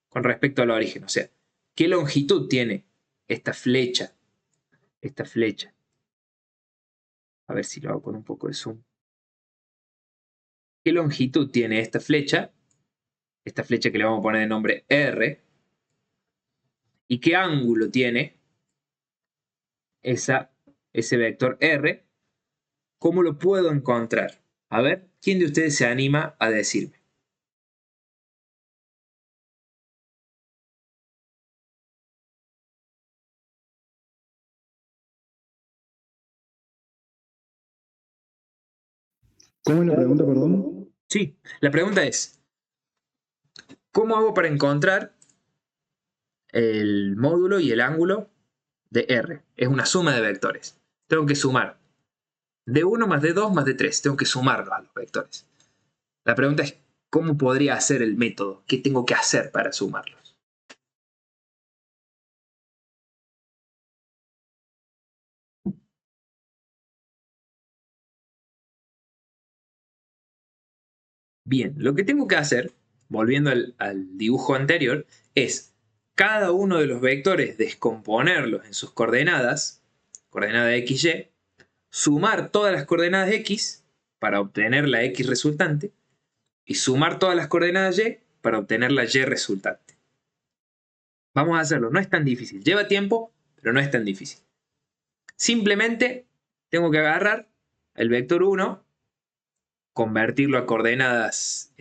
con respecto al origen? O sea, ¿qué longitud tiene esta flecha? Esta flecha. A ver si lo hago con un poco de zoom. ¿Qué longitud tiene esta flecha? Esta flecha que le vamos a poner de nombre R. ¿Y qué ángulo tiene ese vector R? ¿Cómo lo puedo encontrar? A ver, ¿quién de ustedes se anima a decirme? ¿Cómo es la pregunta, perdón? Sí, la pregunta es, ¿cómo hago para encontrar el módulo y el ángulo de R? Es una suma de vectores. Tengo que sumar de 1 más de 2 más de 3. Tengo que sumarlos a los vectores. La pregunta es, ¿cómo podría hacer el método? ¿Qué tengo que hacer para sumarlos? Bien, lo que tengo que hacer, volviendo al dibujo anterior, es cada uno de los vectores descomponerlos en sus coordenadas, coordenada x, y, sumar todas las coordenadas x para obtener la x resultante y sumar todas las coordenadas y para obtener la y resultante. Vamos a hacerlo, no es tan difícil. Lleva tiempo, pero no es tan difícil. Simplemente tengo que agarrar el vector 1, convertirlo a coordenadas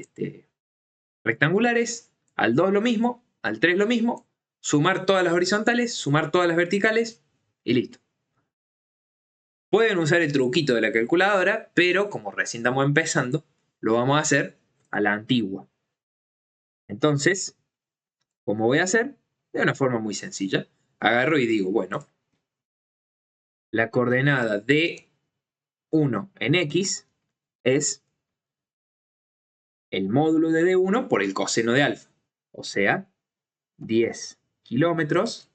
rectangulares, al 2 lo mismo, al 3 lo mismo, sumar todas las horizontales, sumar todas las verticales y listo. Pueden usar el truquito de la calculadora, pero como recién estamos empezando, lo vamos a hacer a la antigua. Entonces, ¿cómo voy a hacer? De una forma muy sencilla. Agarro y digo, bueno, la coordenada de 1 en x es el módulo de D1 por el coseno de alfa. O sea, 10 kilómetros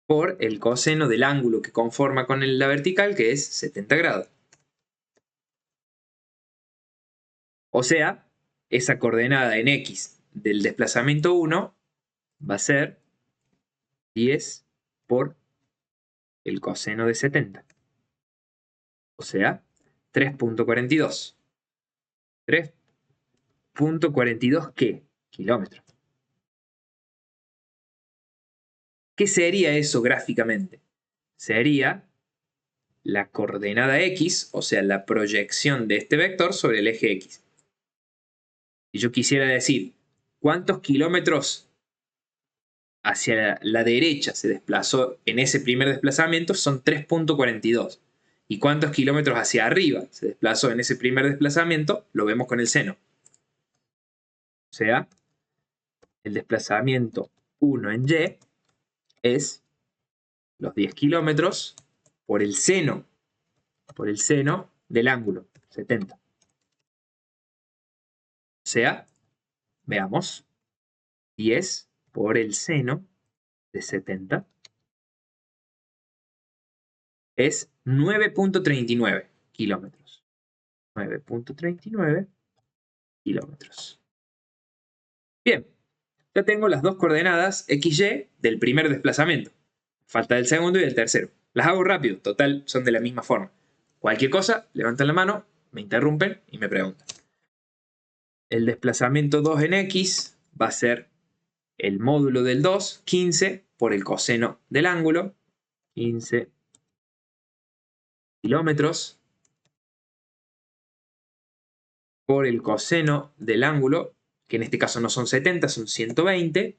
por el coseno del ángulo que conforma con la vertical, que es 70 grados. O sea, esa coordenada en x del desplazamiento 1 va a ser 10 por el coseno de 70. O sea, 3.42. 3.42 ¿qué? Kilómetros. ¿Qué sería eso gráficamente? Sería la coordenada x, o sea, la proyección de este vector sobre el eje x. Si yo quisiera decir cuántos kilómetros hacia la derecha se desplazó en ese primer desplazamiento, son 3.42. ¿Y cuántos kilómetros hacia arriba se desplazó en ese primer desplazamiento? Lo vemos con el seno. O sea, el desplazamiento 1 en y es los 10 kilómetros por el seno del ángulo, 70. O sea, veamos, 10 por el seno de 70 es 9.39 kilómetros. 9.39 kilómetros. Bien, ya tengo las dos coordenadas x, y del primer desplazamiento. Falta el segundo y el tercero. Las hago rápido, total, son de la misma forma. Cualquier cosa, levantan la mano, me interrumpen y me preguntan. El desplazamiento 2 en x va a ser el módulo del 2, 15, por el coseno del ángulo, 15 kilómetros, por el coseno del ángulo, que en este caso no son 70, son 120.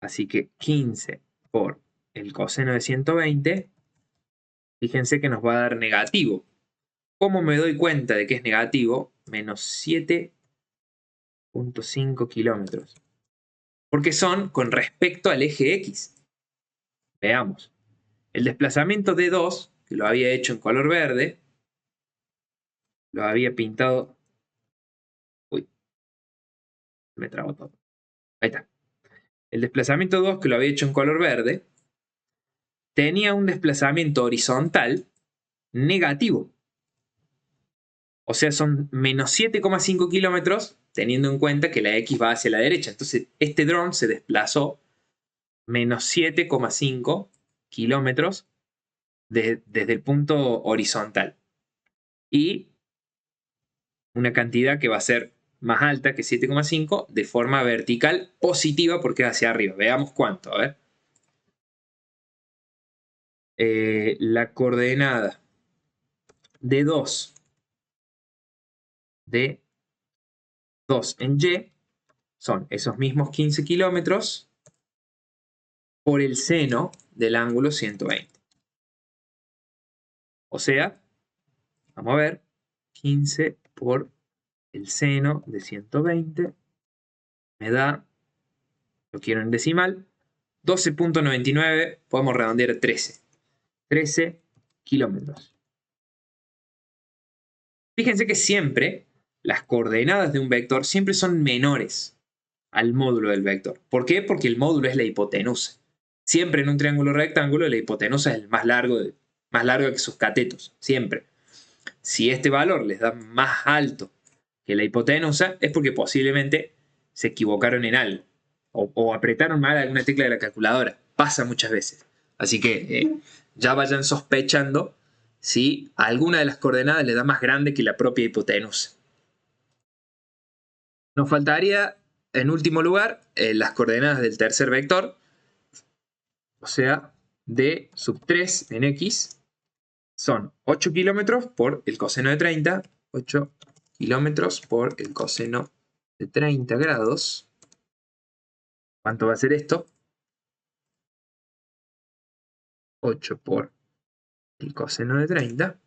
Así que 15 por el coseno de 120, fíjense que nos va a dar negativo. ¿Cómo me doy cuenta de que es negativo? Menos 7.5 kilómetros. Porque son con respecto al eje X. Veamos. El desplazamiento de 2, que lo había hecho en color verde, lo había pintado... Uy, me trabo todo. Ahí está. El desplazamiento 2, que lo había hecho en color verde, tenía un desplazamiento horizontal negativo. O sea, son menos 7,5 kilómetros, teniendo en cuenta que la X va hacia la derecha. Entonces, este dron se desplazó menos 7,5 kilómetros desde el punto horizontal. Y una cantidad que va a ser más alta que 7,5 de forma vertical positiva porque es hacia arriba. Veamos cuánto, a ver. La coordenada de 2 en y son esos mismos 15 kilómetros por el seno del ángulo 120. O sea, vamos a ver, 15 por el seno de 120 me da, lo quiero en decimal, 12.99, podemos redondear 13. 13 kilómetros. Fíjense que siempre las coordenadas de un vector siempre son menores al módulo del vector. ¿Por qué? Porque el módulo es la hipotenusa. Siempre en un triángulo rectángulo la hipotenusa es el más largo que sus catetos, siempre. Si este valor les da más alto que la hipotenusa, es porque posiblemente se equivocaron en algo o apretaron mal alguna tecla de la calculadora. Pasa muchas veces. Así que ya vayan sospechando si alguna de las coordenadas le da más grande que la propia hipotenusa. Nos faltaría, en último lugar, las coordenadas del tercer vector, o sea, d sub 3 en x, son 8 kilómetros por el coseno de 30, 8 kilómetros por el coseno de 30 grados. ¿Cuánto va a ser esto? 8 por el coseno de 30.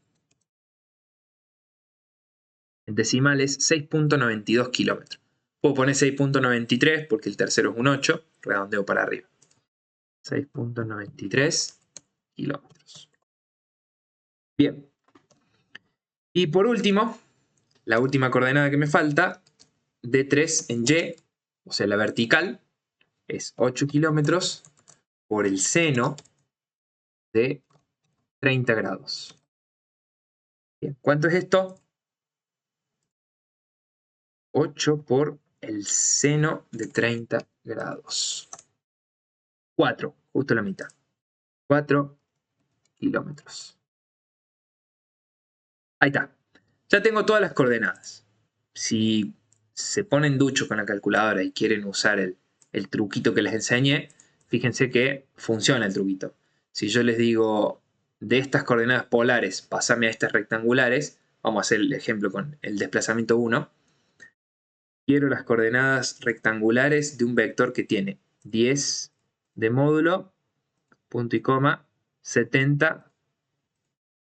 En decimal es 6.92 kilómetros. Puedo poner 6.93 porque el tercero es un 8, redondeo para arriba. 6.93 kilómetros. Bien. Y por último, la última coordenada que me falta, D3 en Y, o sea, la vertical, es 8 kilómetros por el seno de 30 grados. Bien, ¿cuánto es esto? 8 por el seno de 30 grados. 4, justo la mitad. 4 kilómetros. Ahí está. Ya tengo todas las coordenadas. Si se ponen duchos con la calculadora y quieren usar el truquito que les enseñé, fíjense que funciona el truquito. Si yo les digo de estas coordenadas polares, pasame a estas rectangulares, vamos a hacer el ejemplo con el desplazamiento 1. Quiero las coordenadas rectangulares de un vector que tiene 10 de módulo, punto y coma, 70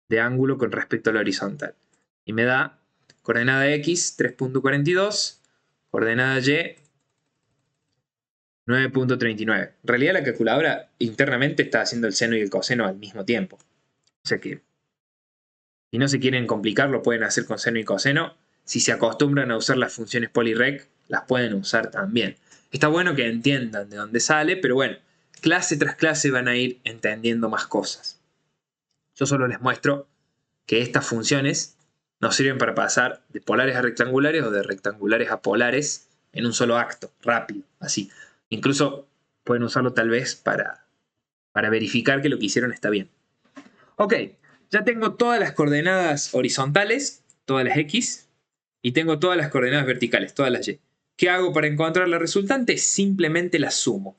de ángulo con respecto a la horizontal. Y me da coordenada X 3.42, coordenada Y 9.39. En realidad la calculadora internamente está haciendo el seno y el coseno al mismo tiempo. O sea que si no se quieren complicar, lo pueden hacer con seno y coseno. Si se acostumbran a usar las funciones polyrec, las pueden usar también. Está bueno que entiendan de dónde sale, pero bueno, clase tras clase van a ir entendiendo más cosas. Yo solo les muestro que estas funciones nos sirven para pasar de polares a rectangulares o de rectangulares a polares en un solo acto, rápido, así. Incluso pueden usarlo tal vez para verificar que lo que hicieron está bien. Ok, ya tengo todas las coordenadas horizontales, todas las X, y tengo todas las coordenadas verticales, todas las Y. ¿Qué hago para encontrar la resultante? Simplemente las sumo.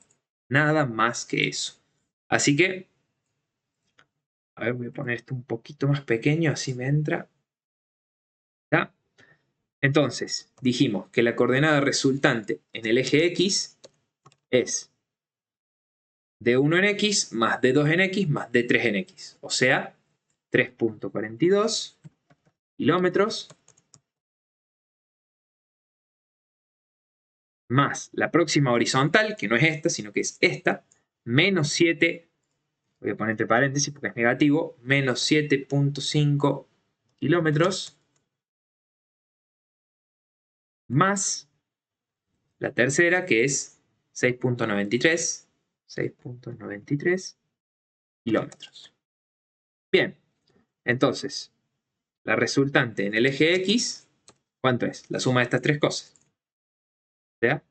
Nada más que eso. Así que, a ver, voy a poner esto un poquito más pequeño, así me entra. ¿Ya? Entonces, dijimos que la coordenada resultante en el eje X es D1 en X más D2 en X más D3 en X. O sea, 3.42 kilómetros más la próxima horizontal, que no es esta, sino que es esta, menos 7, voy a poner entre paréntesis porque es negativo, menos 7.5 kilómetros más la tercera, que es 6.93 kilómetros. Bien, entonces, la resultante en el eje X, ¿cuánto es? La suma de estas tres cosas. O sea,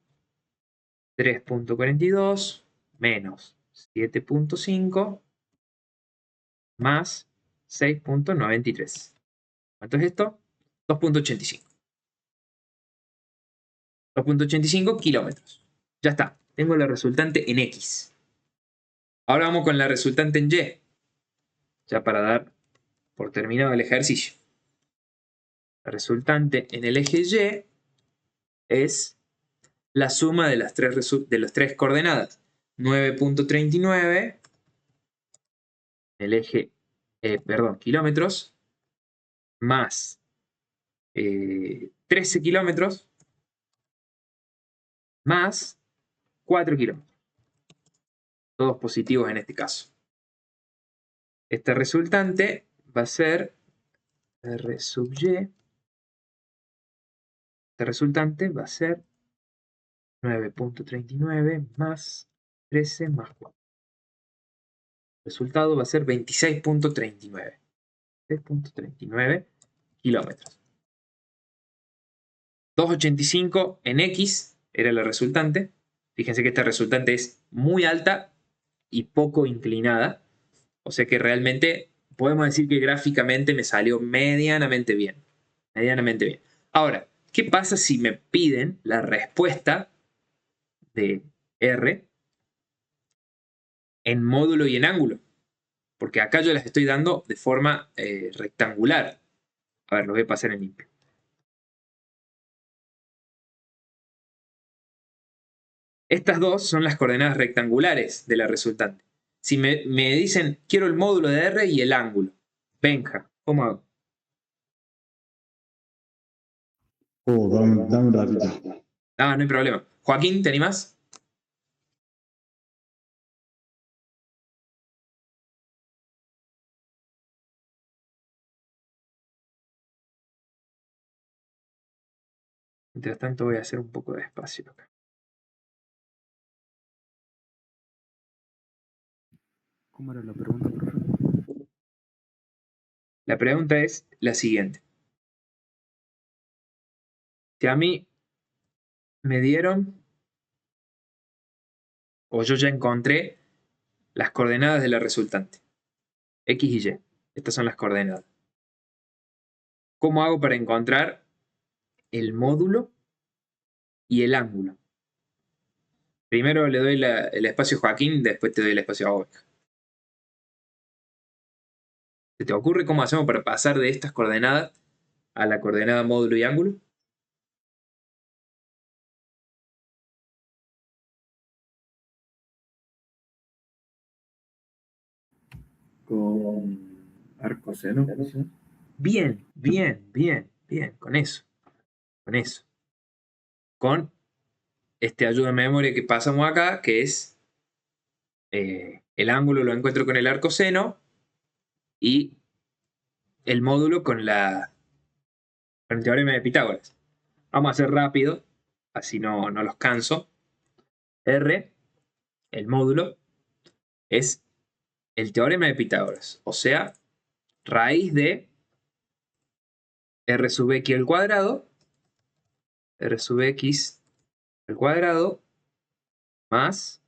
3.42 menos 7.5 más 6.93. ¿Cuánto es esto? 2.85. 2.85 kilómetros. Ya está. Tengo la resultante en X. Ahora vamos con la resultante en Y. Ya para dar por terminado el ejercicio. La resultante en el eje Y es la suma de las tres coordenadas. 9.39 el eje, kilómetros, más 13 kilómetros, más 4 kilómetros. Todos positivos en este caso. Esta resultante va a ser R sub Y Este resultante va a ser 9.39 más 13 más 4. El resultado va a ser 26.39. 26.39 kilómetros. 285 en X era la resultante. Fíjense que esta resultante es muy alta y poco inclinada. O sea que realmente podemos decir que gráficamente me salió medianamente bien. Medianamente bien. Ahora, ¿qué pasa si me piden la respuesta de R en módulo y en ángulo? Porque acá yo las estoy dando de forma rectangular. A ver, lo voy a pasar en limpio. Estas dos son las coordenadas rectangulares de la resultante. Si me dicen, quiero el módulo de R y el ángulo. Benja, ¿cómo hago? Dame un ratito. Ah, no hay problema. Joaquín, ¿te animás? Mientras tanto voy a hacer un poco de espacio acá. ¿Cómo era la pregunta, profe? La pregunta es la siguiente. Si a mí me dieron, o yo ya encontré, las coordenadas de la resultante, X y Y. Estas son las coordenadas. ¿Cómo hago para encontrar el módulo y el ángulo? Primero le doy el espacio a Joaquín, después te doy el espacio a Oveja. ¿Se te ocurre cómo hacemos para pasar de estas coordenadas a la coordenada módulo y ángulo? Con arcoseno, ¿sí? Bien, bien, bien, bien, con eso. Con eso. Con este ayuda de memoria que pasamos acá, que es el ángulo lo encuentro con el arcoseno y el módulo con el teorema de Pitágoras. Vamos a hacer rápido, así no los canso. R, el módulo, es el teorema de Pitágoras, o sea, raíz de R sub x al cuadrado, R sub x al cuadrado, más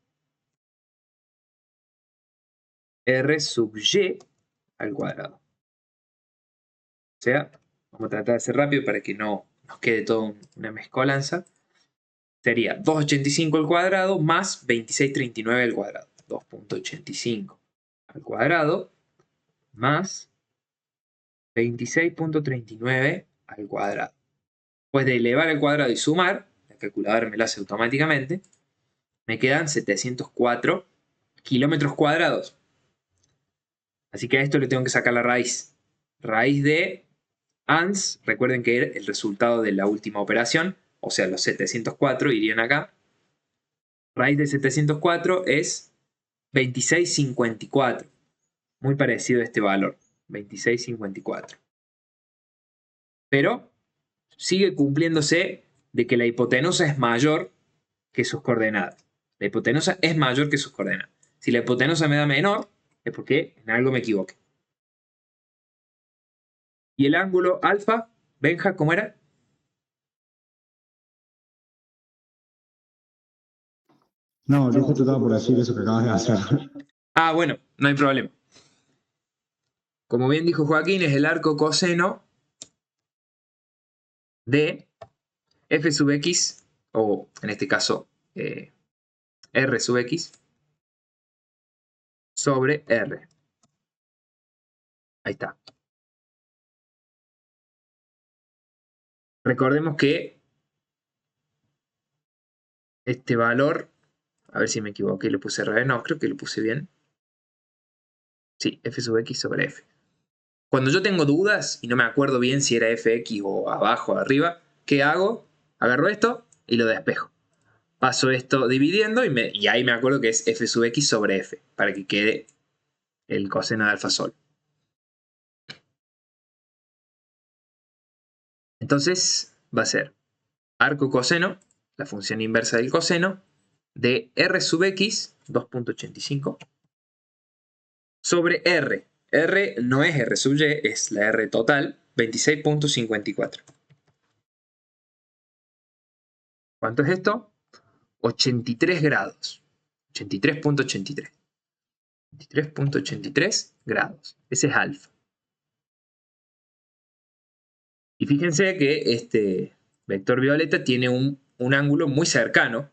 R sub y al cuadrado. O sea, vamos a tratar de hacer rápido para que no nos quede todo una mezcolanza. Sería 285 al cuadrado más 2639 al cuadrado. 2.85 al cuadrado más 26.39 al cuadrado. Después de elevar al cuadrado y sumar, la calculadora me lo hace automáticamente, me quedan 704 kilómetros cuadrados. Así que a esto le tengo que sacar la raíz. Raíz de ANS, recuerden que era el resultado de la última operación, o sea, los 704 irían acá. Raíz de 704 es 2654. Muy parecido a este valor, 2654. Pero sigue cumpliéndose de que la hipotenusa es mayor que sus coordenadas. La hipotenusa es mayor que sus coordenadas. Si la hipotenusa me da menor, es porque en algo me equivoqué. ¿Y el ángulo alfa, Benja, cómo era? No, yo justo estaba por decir eso que acabas de hacer. Ah, bueno, no hay problema. Como bien dijo Joaquín, es el arco coseno de f sub x, o en este caso r sub x, sobre r. Ahí está. Recordemos que este valor, a ver si me equivoqué, lo puse al revés, no, creo que lo puse bien. Sí, f sub x sobre f. Cuando yo tengo dudas y no me acuerdo bien si era fx o abajo o arriba, ¿qué hago? Agarro esto y lo despejo. Paso esto dividiendo y ahí me acuerdo que es f sub x sobre f, para que quede el coseno de alfa sol. Entonces va a ser arco coseno, la función inversa del coseno, de r sub x, 2.85, sobre r. R no es r sub y, es la r total, 26.54. ¿Cuánto es esto? 83 grados. 83.83. 83.83 grados. Ese es alfa. Y fíjense que este vector violeta tiene un ángulo muy cercano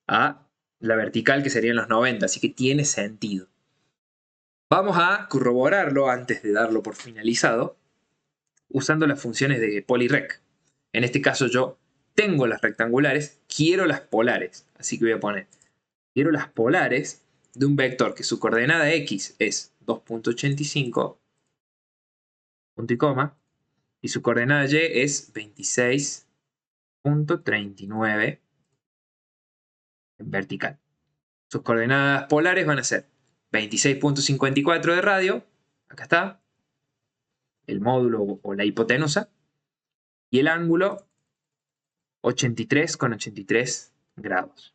a la vertical, que serían los 90, así que tiene sentido. Vamos a corroborarlo antes de darlo por finalizado, usando las funciones de polirrec. En este caso yo tengo las rectangulares, quiero las polares, así que voy a poner, quiero las polares de un vector que su coordenada x es 2.85, punto y coma, y su coordenada y es 26.39 en vertical. Sus coordenadas polares van a ser 26.54 de radio, acá está, el módulo o la hipotenusa, y el ángulo 83,83 grados.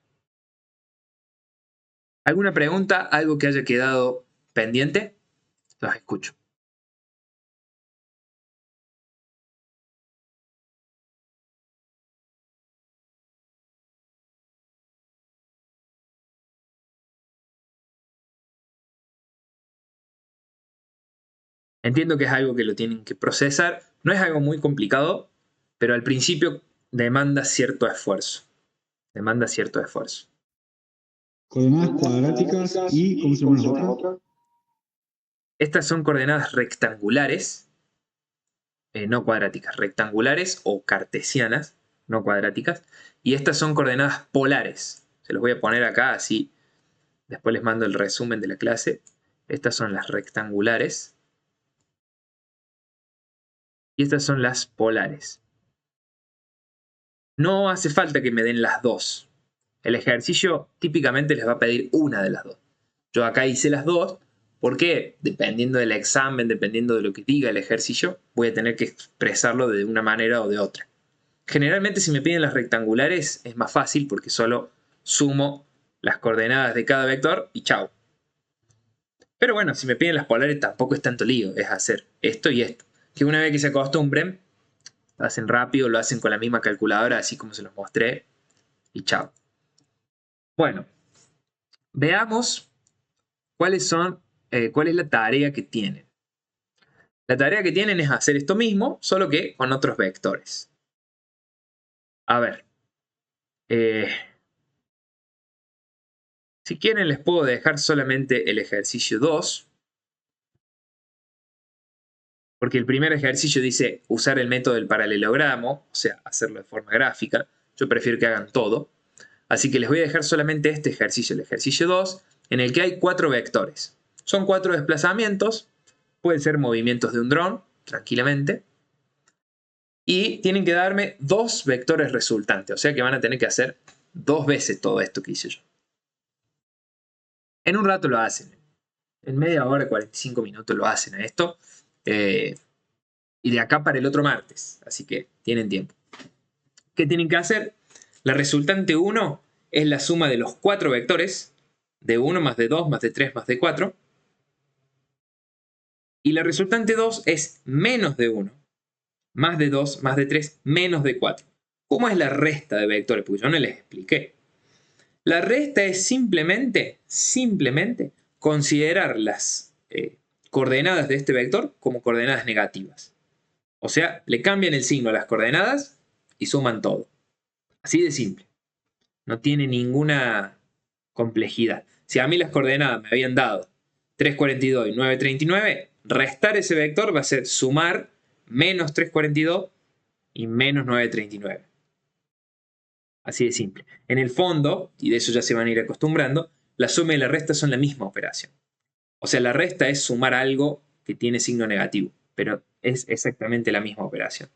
¿Alguna pregunta? ¿Algo que haya quedado pendiente? Los escucho. Entiendo que es algo que lo tienen que procesar. No es algo muy complicado, pero al principio demanda cierto esfuerzo. Demanda cierto esfuerzo. Coordenadas cuadráticas y, ¿cómo se llaman las otras? Estas son coordenadas rectangulares, no cuadráticas, rectangulares o cartesianas, no cuadráticas. Y estas son coordenadas polares. Se los voy a poner acá, así después les mando el resumen de la clase. Estas son las rectangulares. Y estas son las polares. No hace falta que me den las dos. El ejercicio típicamente les va a pedir una de las dos. Yo acá hice las dos porque dependiendo del examen, dependiendo de lo que diga el ejercicio, voy a tener que expresarlo de una manera o de otra. Generalmente si me piden las rectangulares es más fácil porque solo sumo las coordenadas de cada vector y chao. Pero bueno, si me piden las polares tampoco es tanto lío, es hacer esto y esto. Que una vez que se acostumbren, lo hacen rápido, lo hacen con la misma calculadora, así como se los mostré, y chao. Bueno, veamos cuál es la tarea que tienen. La tarea que tienen es hacer esto mismo, solo que con otros vectores. A ver. Si quieren les puedo dejar solamente el ejercicio 2. Porque el primer ejercicio dice usar el método del paralelogramo, o sea, hacerlo de forma gráfica. Yo prefiero que hagan todo. Así que les voy a dejar solamente este ejercicio, el ejercicio 2, en el que hay 4 vectores. Son 4 desplazamientos, pueden ser movimientos de un dron, tranquilamente. Y tienen que darme 2 vectores resultantes, o sea que van a tener que hacer 2 veces todo esto que hice yo. En un rato lo hacen, en media hora, 45 minutos lo hacen a esto. Y de acá para el otro martes, así que tienen tiempo. ¿Qué tienen que hacer? La resultante 1 es la suma de los 4 vectores, de 1 más de 2 más de 3 más de 4. Y la resultante 2 es menos de 1, más de 2 más de 3, menos de 4. ¿Cómo es la resta de vectores? Porque yo no les expliqué. La resta es simplemente considerar las coordenadas de este vector como coordenadas negativas. O sea, le cambian el signo a las coordenadas y suman todo. Así de simple. No tiene ninguna complejidad. Si a mí las coordenadas me habían dado 3,42 y 9,39, restar ese vector va a ser sumar menos 3,42 y menos 9,39. Así de simple. En el fondo, y de eso ya se van a ir acostumbrando, la suma y la resta son la misma operación. O sea, la resta es sumar algo que tiene signo negativo, pero es exactamente la misma operación.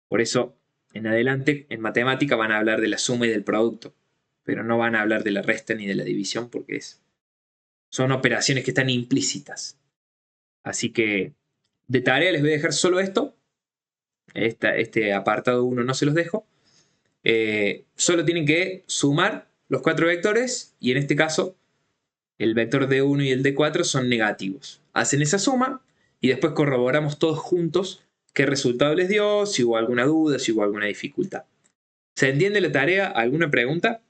Por eso, en adelante, en matemática van a hablar de la suma y del producto, pero no van a hablar de la resta ni de la división porque son operaciones que están implícitas. Así que de tarea les voy a dejar solo esto. Este apartado 1 no se los dejo. Solo tienen que sumar los 4 vectores y en este caso el vector D1 y el D4 son negativos. Hacen esa suma y después corroboramos todos juntos qué resultado les dio, si hubo alguna duda, si hubo alguna dificultad. ¿Se entiende la tarea? ¿Alguna pregunta?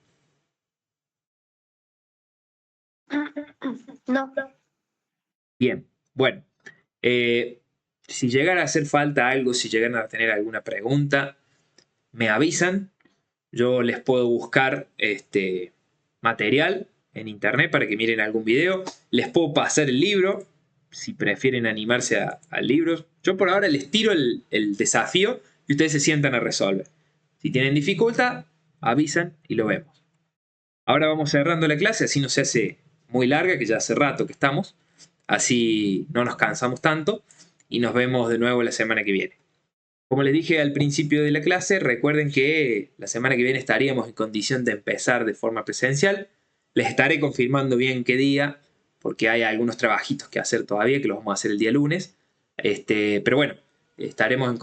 No. Bien, bueno. Si llegara a hacer falta algo, si llegan a tener alguna pregunta, me avisan. Yo les puedo buscar material en internet para que miren algún video. Les puedo pasar el libro, si prefieren animarse al libro. Yo por ahora les tiro el desafío y ustedes se sientan a resolver. Si tienen dificultad, avisan y lo vemos. Ahora vamos cerrando la clase, así no se hace muy larga, que ya hace rato que estamos. Así no nos cansamos tanto y nos vemos de nuevo la semana que viene. Como les dije al principio de la clase, recuerden que la semana que viene estaríamos en condición de empezar de forma presencial. Les estaré confirmando bien qué día, porque hay algunos trabajitos que hacer todavía, que los vamos a hacer el día lunes. Pero bueno, estaremos en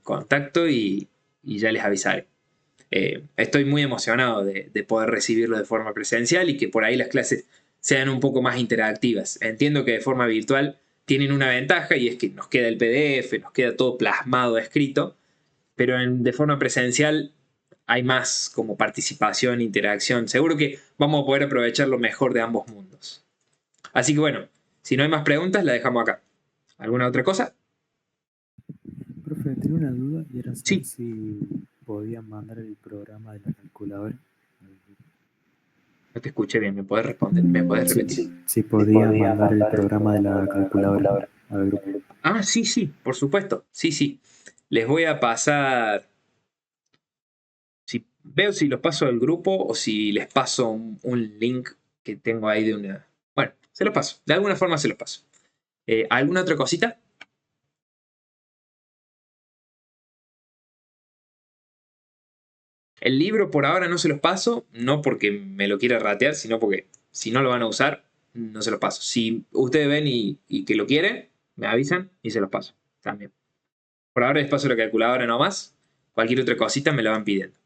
contacto y ya les avisaré. Estoy muy emocionado de poder recibirlo de forma presencial y que por ahí las clases sean un poco más interactivas. Entiendo que de forma virtual tienen una ventaja y es que nos queda el PDF, nos queda todo plasmado, escrito, pero de forma presencial hay más como participación, interacción. Seguro que vamos a poder aprovechar lo mejor de ambos mundos. Así que bueno, si no hay más preguntas, la dejamos acá. ¿Alguna otra cosa? Profe, tenía una duda y era Sí. saber si podía mandar el programa de la calculadora. No te escuché bien, ¿me podés responder? ¿Me podés repetir? Si podía mandar el programa de la calculadora al grupo. Ah, sí, por supuesto. Sí. Les voy a pasar... Veo si los paso al grupo o si les paso un link que tengo ahí de una... Bueno, se los paso. De alguna forma se los paso. ¿Alguna otra cosita? El libro por ahora no se los paso, no porque me lo quiera ratear, sino porque si no lo van a usar, no se los paso. Si ustedes ven y que lo quieren, me avisan y se los paso también. Por ahora les paso la calculadora nomás. Cualquier otra cosita me la van pidiendo.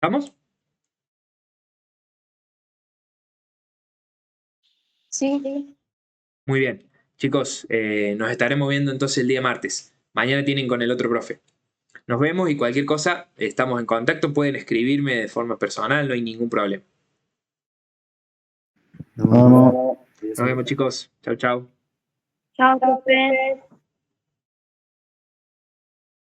¿Vamos? Sí. Muy bien. Chicos, nos estaremos viendo entonces el día martes. Mañana tienen con el otro profe. Nos vemos y cualquier cosa, estamos en contacto. Pueden escribirme de forma personal, no hay ningún problema. Nos vemos. Nos vemos, chicos. Chau. Chao, profe.